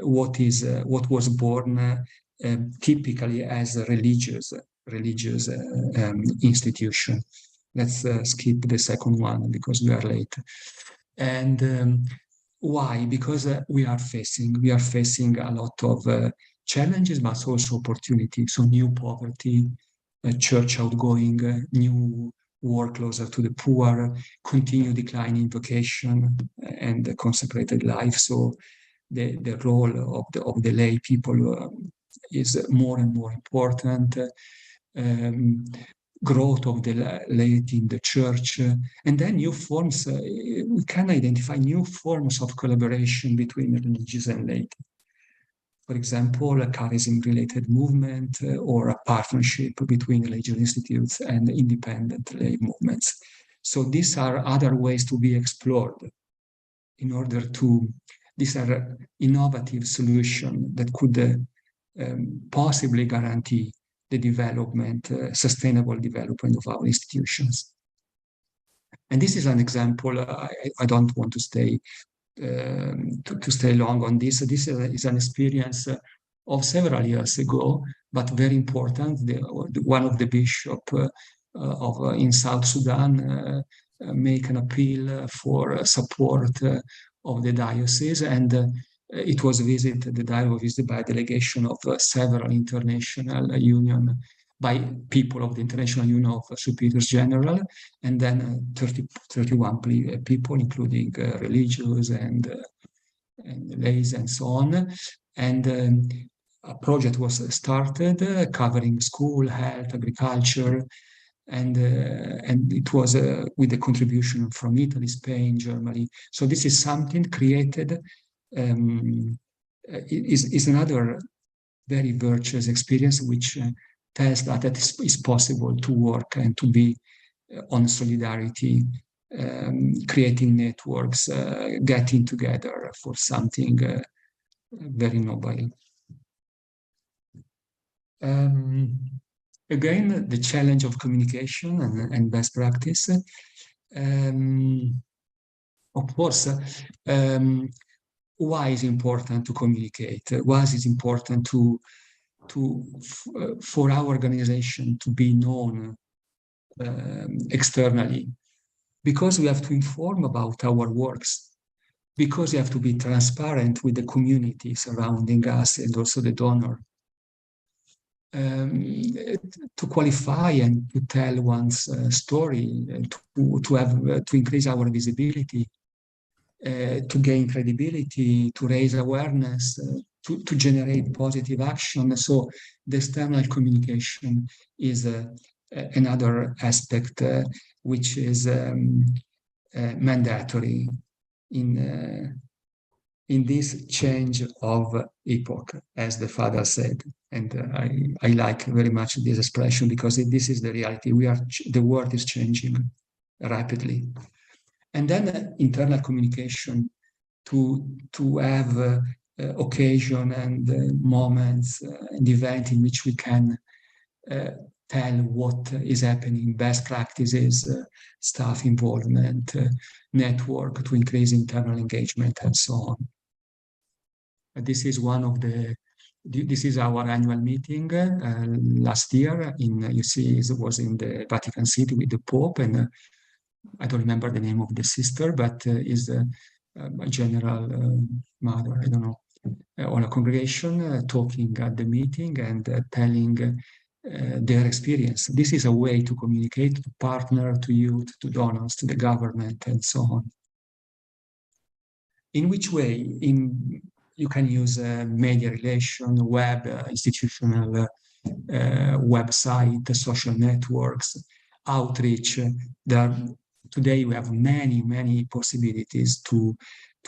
what was born typically as a religious institution. Let's skip the second one because we are late. And why? Because we are facing a lot of challenges, but also opportunities. So new poverty, church outgoing, new work closer to the poor, continued decline in vocation and consecrated life. So the role of the lay people is more and more important. Growth of the laity in the church, and then new forms, we can identify new forms of collaboration between religious and laity. For example, a charism-related movement or a partnership between religious institutes and independent lay movements. So these are other ways to be explored in order to, these are innovative solutions that could possibly guarantee the development, sustainable development of our institutions. And this is an example. I don't want to stay long on this. This is an experience of several years ago, but very important. One of the bishops in South Sudan make an appeal for support of the diocese, and it was visited, the dialogue was visited by a delegation of several international union, by people of the International Union of Superiors General, and then 31 people, including religious and lays and so on. And a project was started covering school, health, agriculture, and it was with the contribution from Italy, Spain, Germany. So this is something created, is another very virtuous experience, which tells that it's possible to work and to be on solidarity, creating networks, getting together for something very noble. Again, the challenge of communication and best practice. Of course, why is important to communicate? Why is it important for our organization to be known externally? Because we have to inform about our works, because we have to be transparent with the community surrounding us and also the donor. To qualify and to tell one's story, to increase our visibility, to gain credibility, to raise awareness, to generate positive action. So the external communication is another aspect which is mandatory in this change of epoch, as the father said. And I like very much this expression, because this is the reality. The world is changing rapidly. And then internal communication, to have occasion and moments and event in which we can tell what is happening, best practices, staff involvement, network to increase internal engagement, and so on. This is this is our annual meeting last year you see, it was in the Vatican City with the Pope, and I don't remember the name of the sister, but is a general mother, I don't know, on a congregation talking at the meeting and telling their experience. This is a way to communicate, to partner, to youth, to donors, to the government, and so on. In which way? You can use media relation, web, institutional website, social networks, outreach. Today we have many possibilities to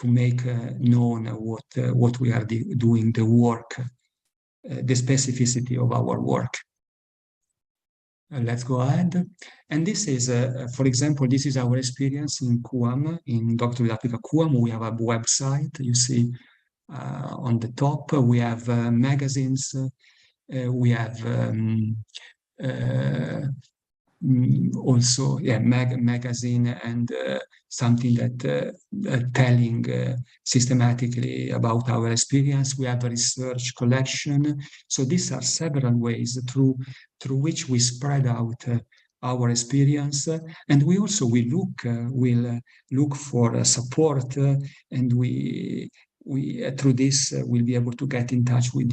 make known what we are doing, the work, the specificity of our work. Let's go ahead. And this is, for example, this is our experience in CUAM, in Doctor with Africa CUAM. We have a website, you see on the top. We have magazines, we have also magazine and something that telling systematically about our experience. We have a research collection. So these are several ways through which we spread out our experience, and we also will look for support, and we through this we'll be able to get in touch with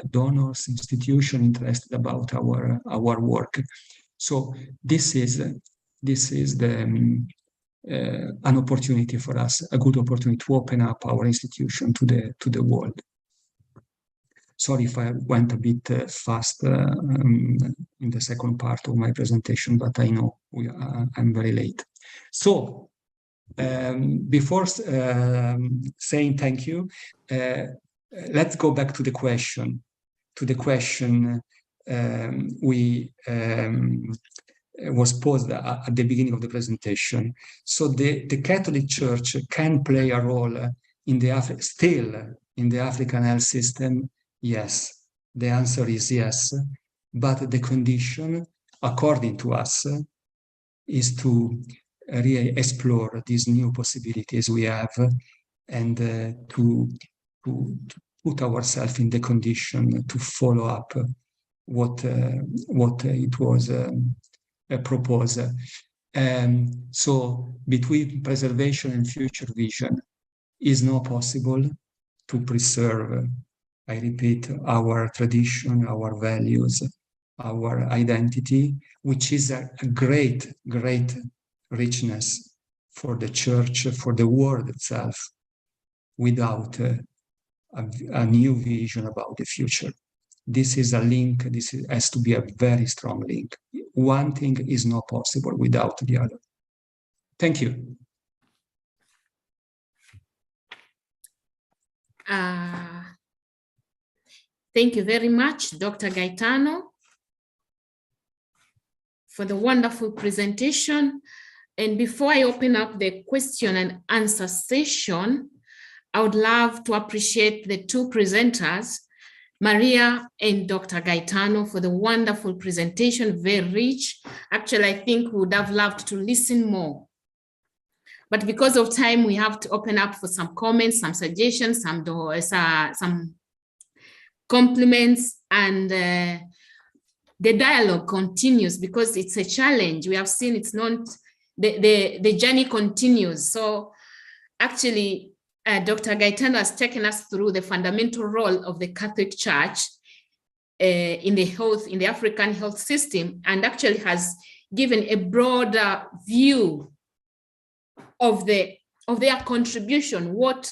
donors, institutions interested about our work. So this is an opportunity for us, a good opportunity to open up our institution to the world. Sorry if I went a bit fast in the second part of my presentation, but I know I'm very late. So before saying thank you, let's go back to the question. Was posed at the beginning of the presentation. So the Catholic Church can play a role still in the African health system? Yes. The answer is yes. But the condition, according to us, is to really explore these new possibilities we have, and to put ourselves in the condition to follow up what it was proposed. So between preservation and future vision is not possible to preserve, I repeat, our tradition, our values, our identity, which is a great richness for the church, for the world itself, without a new vision about the future. This is a link, has to be a very strong link. one thing is not possible without the other. Thank you. Thank you very much, Dr. Gaetano, for the wonderful presentation. And before I open up the question and answer session, I would love to appreciate the two presenters, Maria and Dr. Gaetano, for the wonderful presentation, very rich. Actually, I think we would have loved to listen more. But because of time, we have to open up for some comments, some suggestions, some compliments, and the dialogue continues because it's a challenge. We have seen it's not, the journey continues. So actually, Dr. Gaetano has taken us through the fundamental role of the Catholic Church in the African health system, and actually has given a broader view of their contribution, what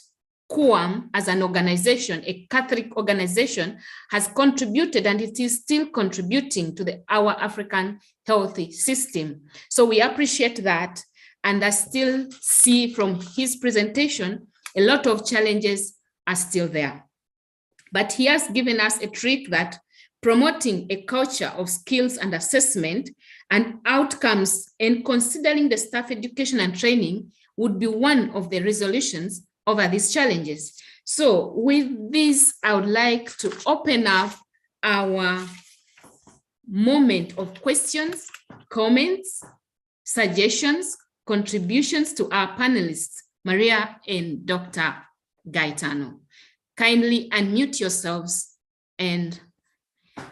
CUAM as an organization, a Catholic organization, has contributed, and it is still contributing to our African healthy system. So we appreciate that, and I still see from his presentation, a lot of challenges are still there. But he has given us a trick that promoting a culture of skills and assessment and outcomes and considering the staff education and training would be one of the resolutions over these challenges. So with this, I would like to open up our moment of questions, comments, suggestions, contributions to our panelists, Maria and Dr. Gaetano. Kindly unmute yourselves. And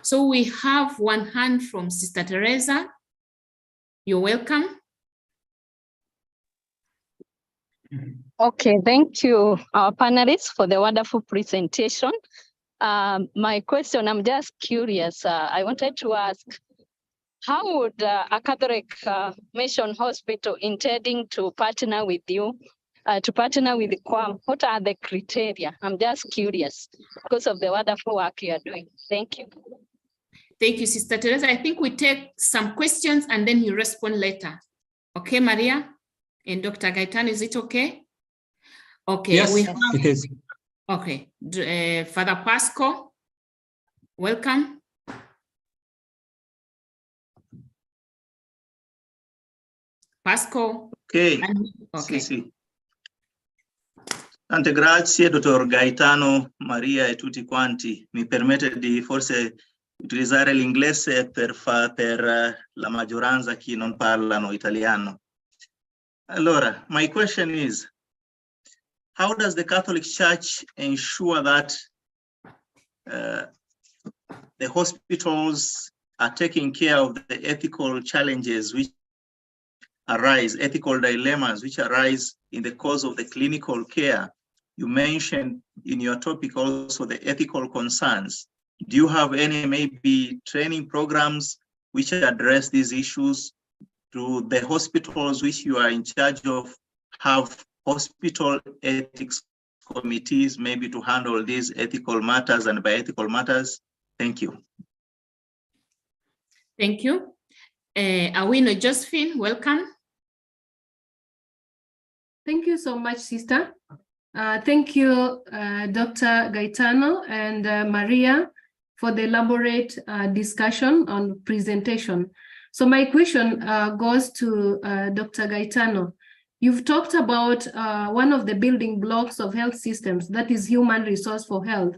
so we have one hand from Sister Teresa. You're welcome. Okay, thank you, our panelists, for the wonderful presentation. My question, I'm just curious. I wanted to ask, how would a Catholic mission hospital intending to partner with you, to partner with the CUAM, what are the criteria? I'm just curious because of the wonderful work you are doing. Thank you. Thank you, Sister Teresa. I think we take some questions and then you respond later. Okay, Maria and Dr. Gaetano, is it okay? Okay. Yes, it is. Okay. Father Pasco, welcome. Pasco. Ok, okay. Sì. Tante grazie, dottor Gaetano, Maria e tutti quanti. Mi permette di forse utilizzare l'inglese per la maggioranza chi non parlano italiano. Allora, my question is, how does the Catholic Church ensure that the hospitals are taking care of the ethical challenges which arise, ethical dilemmas which arise in the course of the clinical care? You mentioned in your topic also the ethical concerns. Do you have any maybe training programs which address these issues? Do the hospitals which you are in charge of have hospital ethics committees maybe to handle these ethical matters and bioethical matters? Thank you. Thank you. Awino Justine, welcome. Thank you so much, sister. Thank you, Dr. Gaetano and Maria, for the elaborate discussion on presentation. So my question goes to Dr. Gaetano. You've talked about one of the building blocks of health systems, that is human resource for health.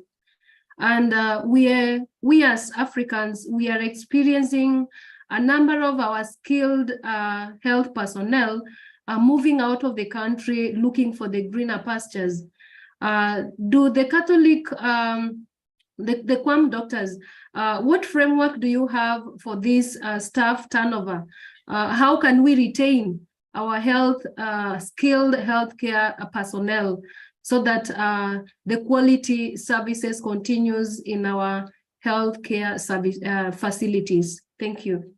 And we as Africans, we are experiencing a number of our skilled health personnel moving out of the country looking for the greener pastures. Do the Catholic, the CUAM doctors, what framework do you have for this staff turnover? How can we retain our skilled healthcare personnel so that the quality services continues in our healthcare service facilities? Thank you.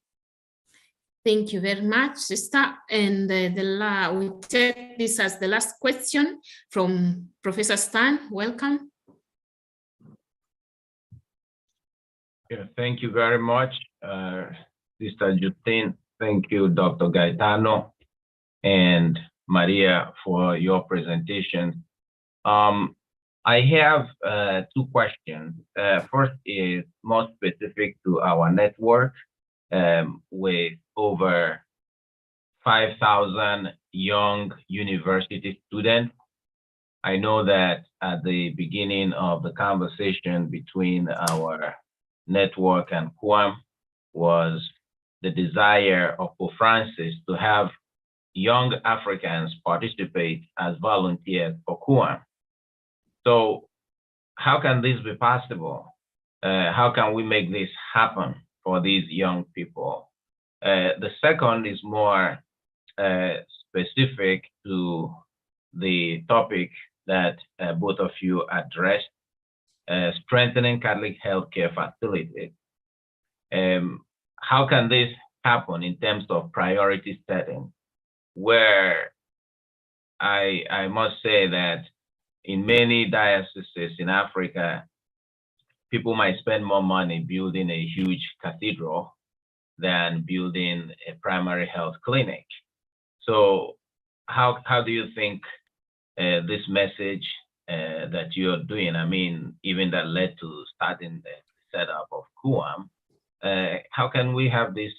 Thank you very much, sister. And we take this as the last question from Professor Stan. Welcome. Yeah, thank you very much. Sister Justine. Thank you, Dr. Gaetano and Maria, for your presentation. I have two questions. First is more specific to our network with over 5,000 young university students. I know that at the beginning of the conversation between our network and CUAM was the desire of Pope Francis to have young Africans participate as volunteers for CUAM. So how can this be possible? How can we make this happen for these young people? The second is more specific to the topic that both of you addressed, strengthening Catholic healthcare facilities. How can this happen in terms of priority setting, where I must say that in many dioceses in Africa, people might spend more money building a huge cathedral than building a primary health clinic. So how do you think this message that you're doing, I mean, even that led to starting the setup of CUAM, how can we have this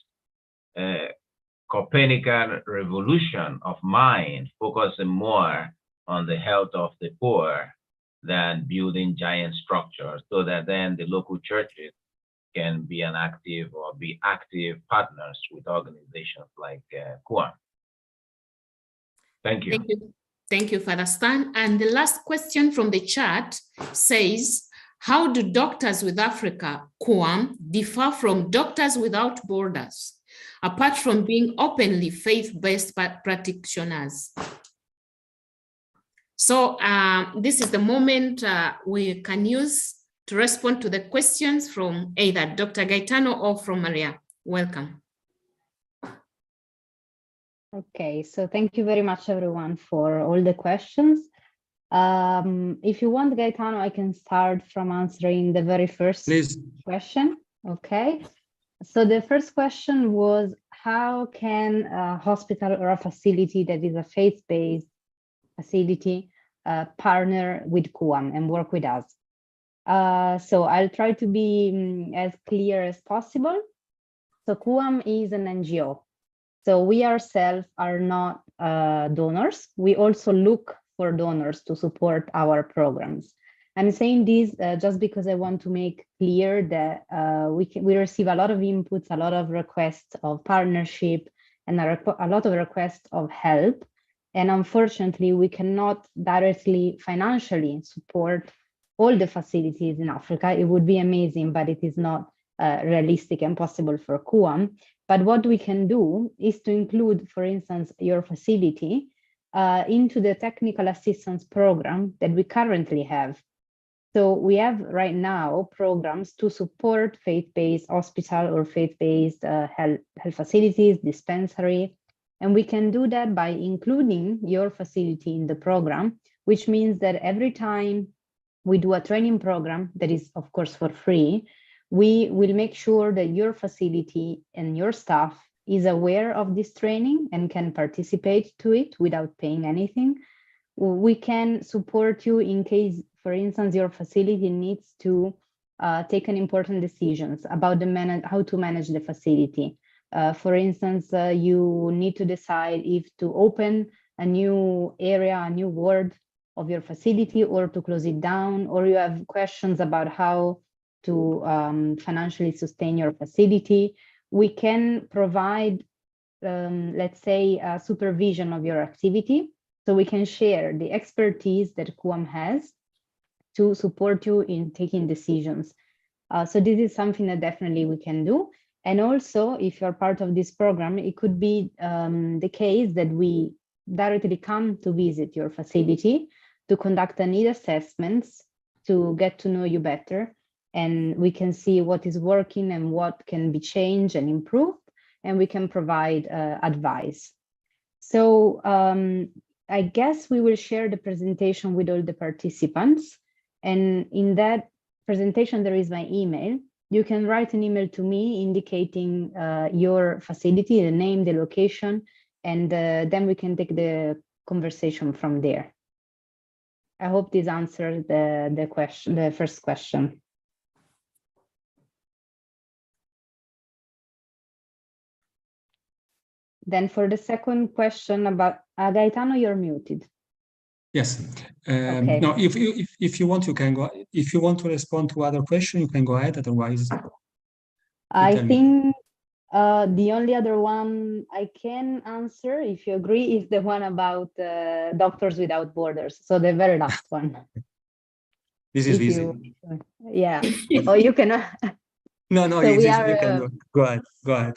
Copernican revolution of mind, focusing more on the health of the poor than building giant structures, so that then the local churches can be an active or be active partners with organizations like CUAM? Thank you. Thank you. Thank you, Father Stan. And the last question from the chat says, how do Doctors with Africa, CUAM, differ from Doctors Without Borders, apart from being openly faith-based practitioners? So this is the moment we can use to respond to the questions from either Dr. Gaetano or from Maria. Welcome. Okay, so thank you very much, everyone, for all the questions. If you want, Gaetano, I can start from answering the very first question. Okay, so the first question was, how can a hospital or a facility that is a faith-based facility partner with CUAM and work with us? So I'll try to be as clear as possible. So CUAM is an NGO. So we ourselves are not donors. We also look for donors to support our programs. I'm saying this just because I want to make clear that we receive a lot of inputs, a lot of requests of partnership, and a lot of requests of help. And unfortunately, we cannot directly financially support all the facilities in Africa. It would be amazing, but it is not realistic and possible for CUAM. But what we can do is to include, for instance, your facility into the technical assistance program that we currently have. So we have right now programs to support faith-based hospital or faith-based health facilities, dispensary. And we can do that by including your facility in the program, which means that every time we do a training program that is, of course, for free, we will make sure that your facility and your staff is aware of this training and can participate to it without paying anything. We can support you in case, for instance, your facility needs to take an important decisions about how to manage the facility. For instance, you need to decide if to open a new area, a new ward of your facility, or to close it down, or you have questions about how to financially sustain your facility. We can provide, let's say, a supervision of your activity. So we can share the expertise that CUAM has to support you in taking decisions. So this is something that definitely we can do. And also, if you're part of this program, it could be the case that we directly come to visit your facility to conduct a need assessments to get to know you better. And we can see what is working and what can be changed and improved, and we can provide advice. So I guess we will share the presentation with all the participants. And in that presentation, there is my email. you can write an email to me indicating your facility, the name, the location, and then we can take the conversation from there. I hope this answers the question, the first question. Then for the second question about Gaetano, you're muted. Yes. Okay. No, if you want, you can go. If you want to respond to other questions, you can go ahead. Otherwise, I think the only other one I can answer, if you agree, is the one about Doctors Without Borders. So the very last one. This is easy. Yeah. Or you can. No, So you we can go ahead. Go ahead.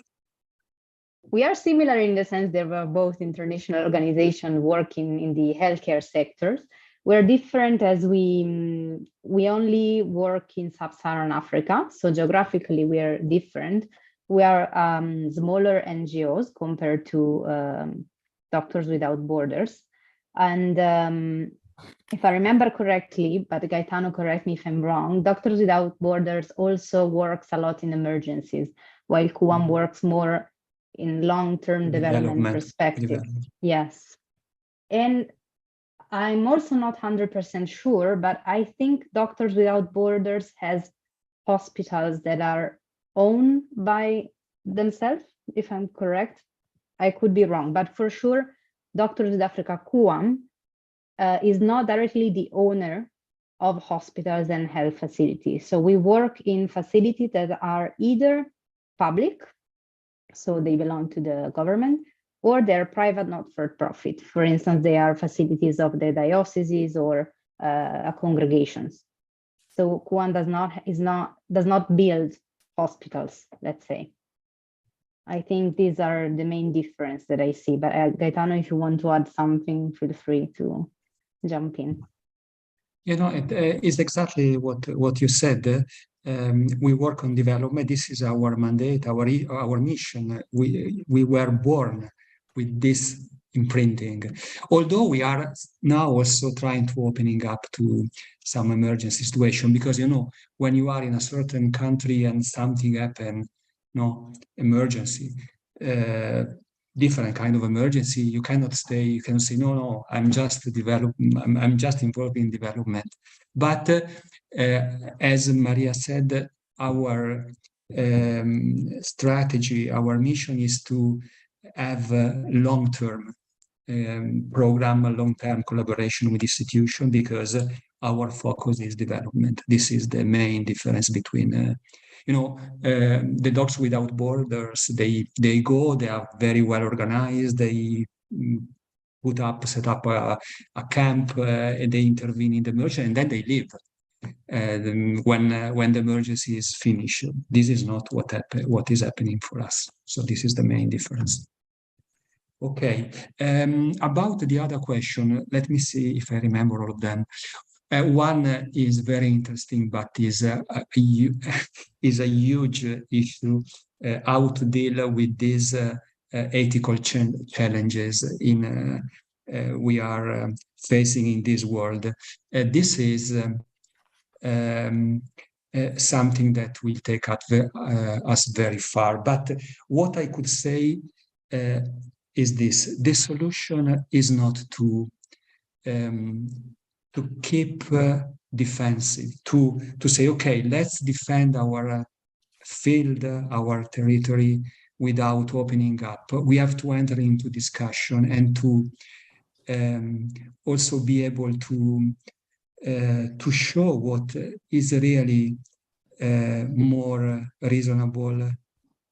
We are similar in the sense that we're both international organizations working in the healthcare sectors. We're different as we only work in sub-Saharan Africa. So geographically, we are different. We are smaller NGOs compared to Doctors Without Borders. And if I remember correctly, but Gaetano, correct me if I'm wrong, Doctors Without Borders also works a lot in emergencies, while CUAM works more in long-term development perspective. Yes. And I'm also not 100% sure, but I think Doctors Without Borders has hospitals that are owned by themselves, if I'm correct. I could be wrong, but for sure, Doctors with Africa CUAM is not directly the owner of hospitals and health facilities. So we work in facilities that are either public, so they belong to the government, or they're private, not for profit. For instance, they are facilities of the dioceses or congregations. So CUAM does not build hospitals, let's say. I think these are the main difference that I see. But Gaetano, if you want to add something, feel free to jump in. You know, it's exactly what you said. We work on development. This is our mandate, our mission. We were born with this imprinting. Although we are now also trying to opening up to some emergency situation, because you know, when you are in a certain country and something happens, emergency, different kind of emergency, you cannot stay. You can say no. I'm just I'm just involved in development. But as Maria said, our strategy, our mission is to have a long-term program, a long-term collaboration with institutions, because our focus is development. This is the main difference between, the Docs Without Borders. They go, they are very well organized. They set up a camp, and they intervene in the emergency, and then they leave. When the emergency is finished. This is not what is happening for us. So this is the main difference. Okay, about the other question, let me see if I remember all of them. One is very interesting, but is a huge issue, how to deal with these ethical challenges we are facing in this world. This is something that will take us very far. But what I could say is this: the solution is not to keep defensive, to say, okay, let's defend our field, our territory without opening up. We have to enter into discussion and to also be able to show what is really more reasonable,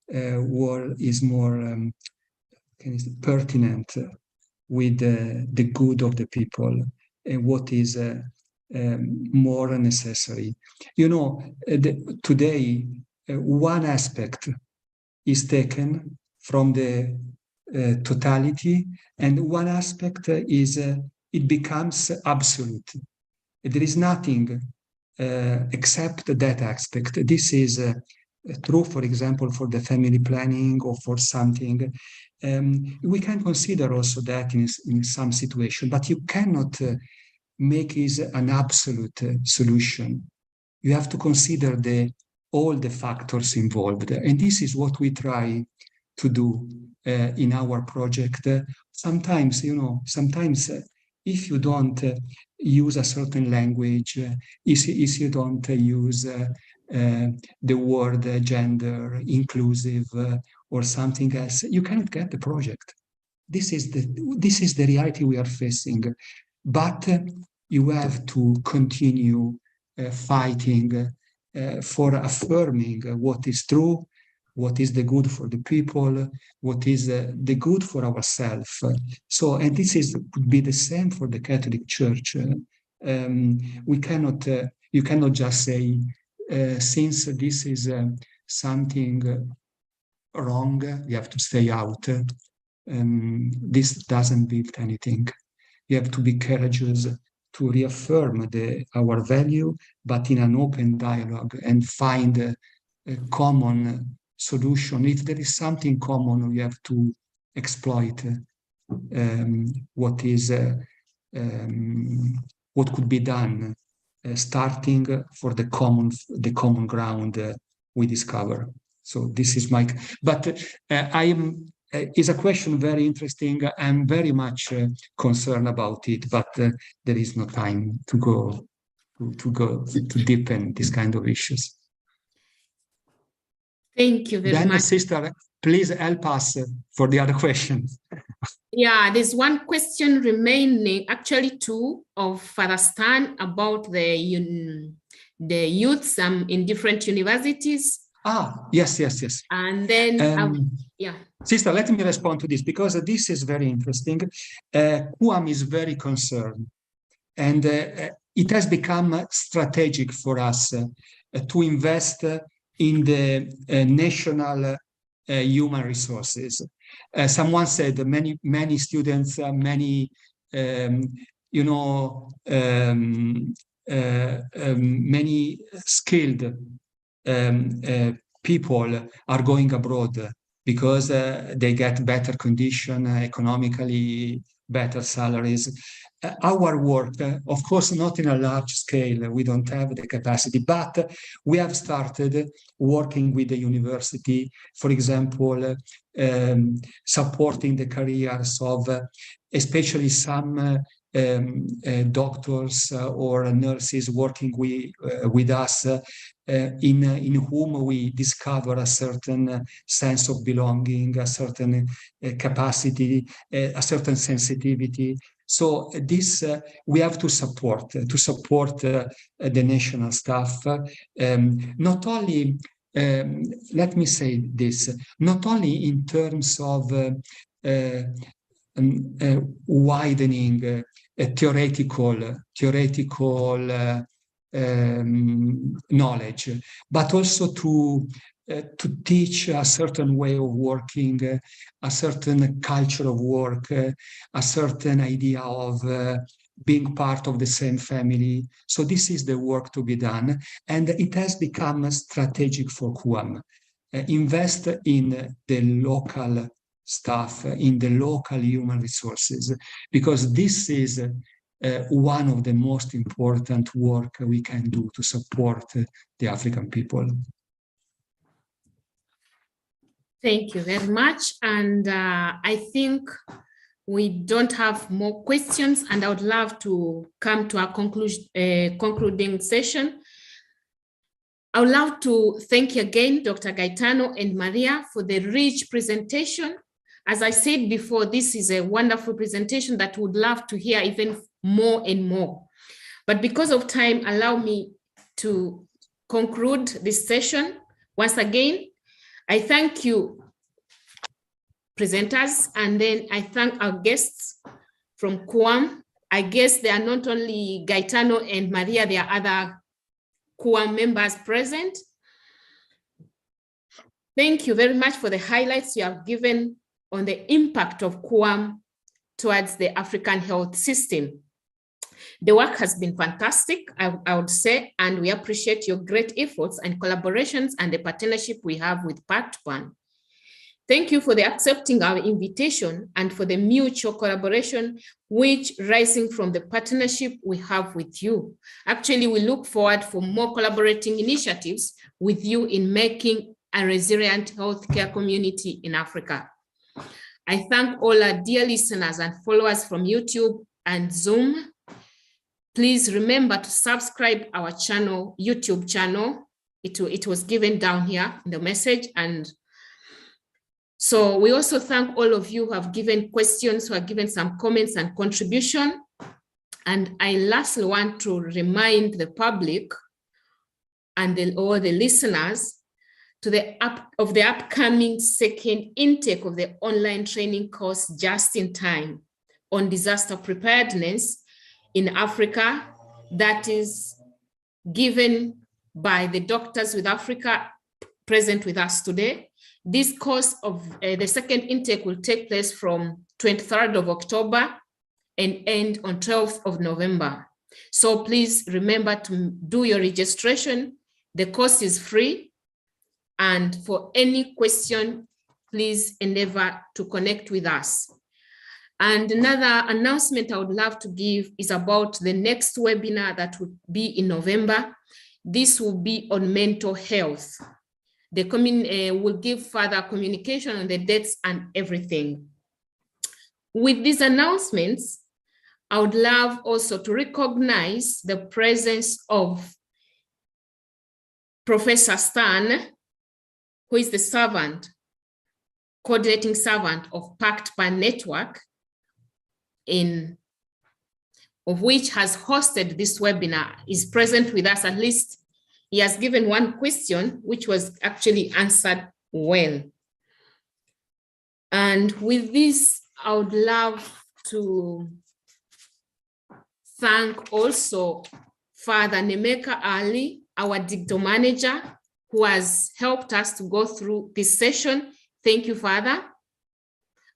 what is more pertinent with the good of the people, and what is more necessary. Today, one aspect is taken from the totality, and one aspect is it becomes absolute. There is nothing except that aspect. This is true, for example, for the family planning or for something. We can consider also that in some situation, but you cannot make it an absolute solution. You have to consider the all the factors involved. And this is what we try to do in our project. Sometimes, if you don't use a certain language, if you don't use the word gender, inclusive, or something else, you cannot get the project. This is the reality we are facing. But you have to continue fighting for affirming what is true, what is the good for the people, what is the good for ourselves. So, and could be the same for the Catholic Church. You cannot just say, since this is something wrong, you have to stay out. This doesn't build anything. You have to be courageous to reaffirm our value, but in an open dialogue, and find a common solution. If there is something common, we have to exploit what could be done, starting for the common ground we discover. So this is my. But is a question very interesting. I'm very much concerned about it, but there is no time to go to deepen this kind of issues. Thank you very much. Sister, please help us for the other questions. Yeah, there's one question remaining, actually two, of Father Stan about the youths in different universities. Yes. And then, yeah. Sister, let me respond to this, because this is very interesting. CUAM is very concerned, and it has become strategic for us to invest in the national human resources. Someone said many students, many many skilled people are going abroad because they get better condition economically, better salaries. Our work, of course, not in a large scale, we don't have the capacity, but we have started working with the university, for example, supporting the careers of especially some doctors or nurses working with us, in whom we discover a certain sense of belonging, a certain capacity, a certain sensitivity. So this we have to support the national staff, not only, let me say this, not only in terms of widening theoretical knowledge, but also to teach a certain way of working, a certain culture of work, a certain idea of being part of the same family. So this is the work to be done, and it has become strategic for CUAM. Invest in the local staff, in the local human resources, because this is one of the most important work we can do to support the African people. Thank you very much. And I think we don't have more questions, and I would love to come to a concluding session. I would love to thank you again, Dr. Gaetano and Maria, for the rich presentation. As I said before, this is a wonderful presentation that would love to hear even more and more. But because of time, allow me to conclude this session. Once again, I thank you, presenters, and then I thank our guests from CUAM. I guess they are not only Gaetano and Maria, there are other CUAM members present. Thank you very much for the highlights you have given on the impact of CUAM towards the African health system. The work has been fantastic, I would say, and we appreciate your great efforts and collaborations and the partnership we have with PACTPAN. Thank you for the accepting our invitation and for the mutual collaboration which rising from the partnership we have with you. Actually, we look forward for more collaborating initiatives with you in making a resilient healthcare community in Africa. I thank all our dear listeners and followers from YouTube and Zoom. Please remember to subscribe our channel, YouTube channel. It was given down here in the message. And so we also thank all of you who have given questions, who have given some comments and contribution. And I lastly want to remind the public and all the listeners to the upcoming second intake of the online training course, Just in Time, on disaster preparedness in Africa, that is given by the Doctors with Africa present with us today. This course of the second intake will take place from 23rd of October and end on 12th of November. So please remember to do your registration. The course is free. And for any question, please endeavor to connect with us. And another announcement I would love to give is about the next webinar that will be in November. This will be on mental health. The will give further communication on the dates and everything. With these announcements, I would love also to recognize the presence of Professor Stan, who is the coordinating servant of PACTPAN network, of which has hosted this webinar, is present with us. At least he has given one question, which was actually answered well. And with this, I would love to thank also Father Nemeka Ali, our digital manager, who has helped us to go through this session. Thank you, Father.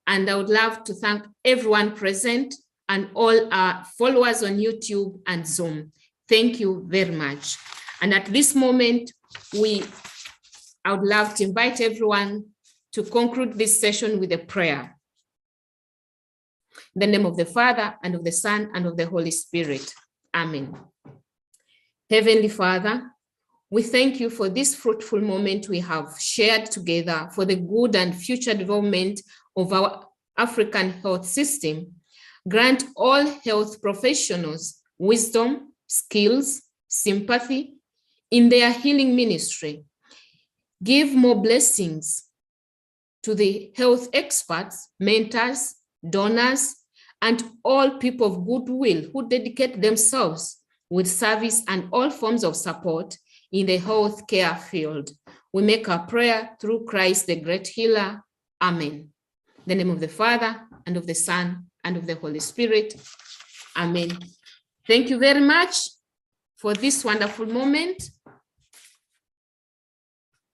And I would love to thank everyone present and all our followers on YouTube and Zoom. Thank you very much. And at this moment, I would love to invite everyone to conclude this session with a prayer. In the name of the Father, and of the Son, and of the Holy Spirit. Amen. Heavenly Father, we thank you for this fruitful moment we have shared together for the good and future development of our African health system. Grant all health professionals wisdom, skills, sympathy in their healing ministry. Give more blessings to the health experts, mentors, donors, and all people of goodwill who dedicate themselves with service and all forms of support in the healthcare field. We make our prayer through Christ, the great healer. Amen. In the name of the Father, and of the Son, and of the Holy Spirit. Amen. Thank you very much for this wonderful moment.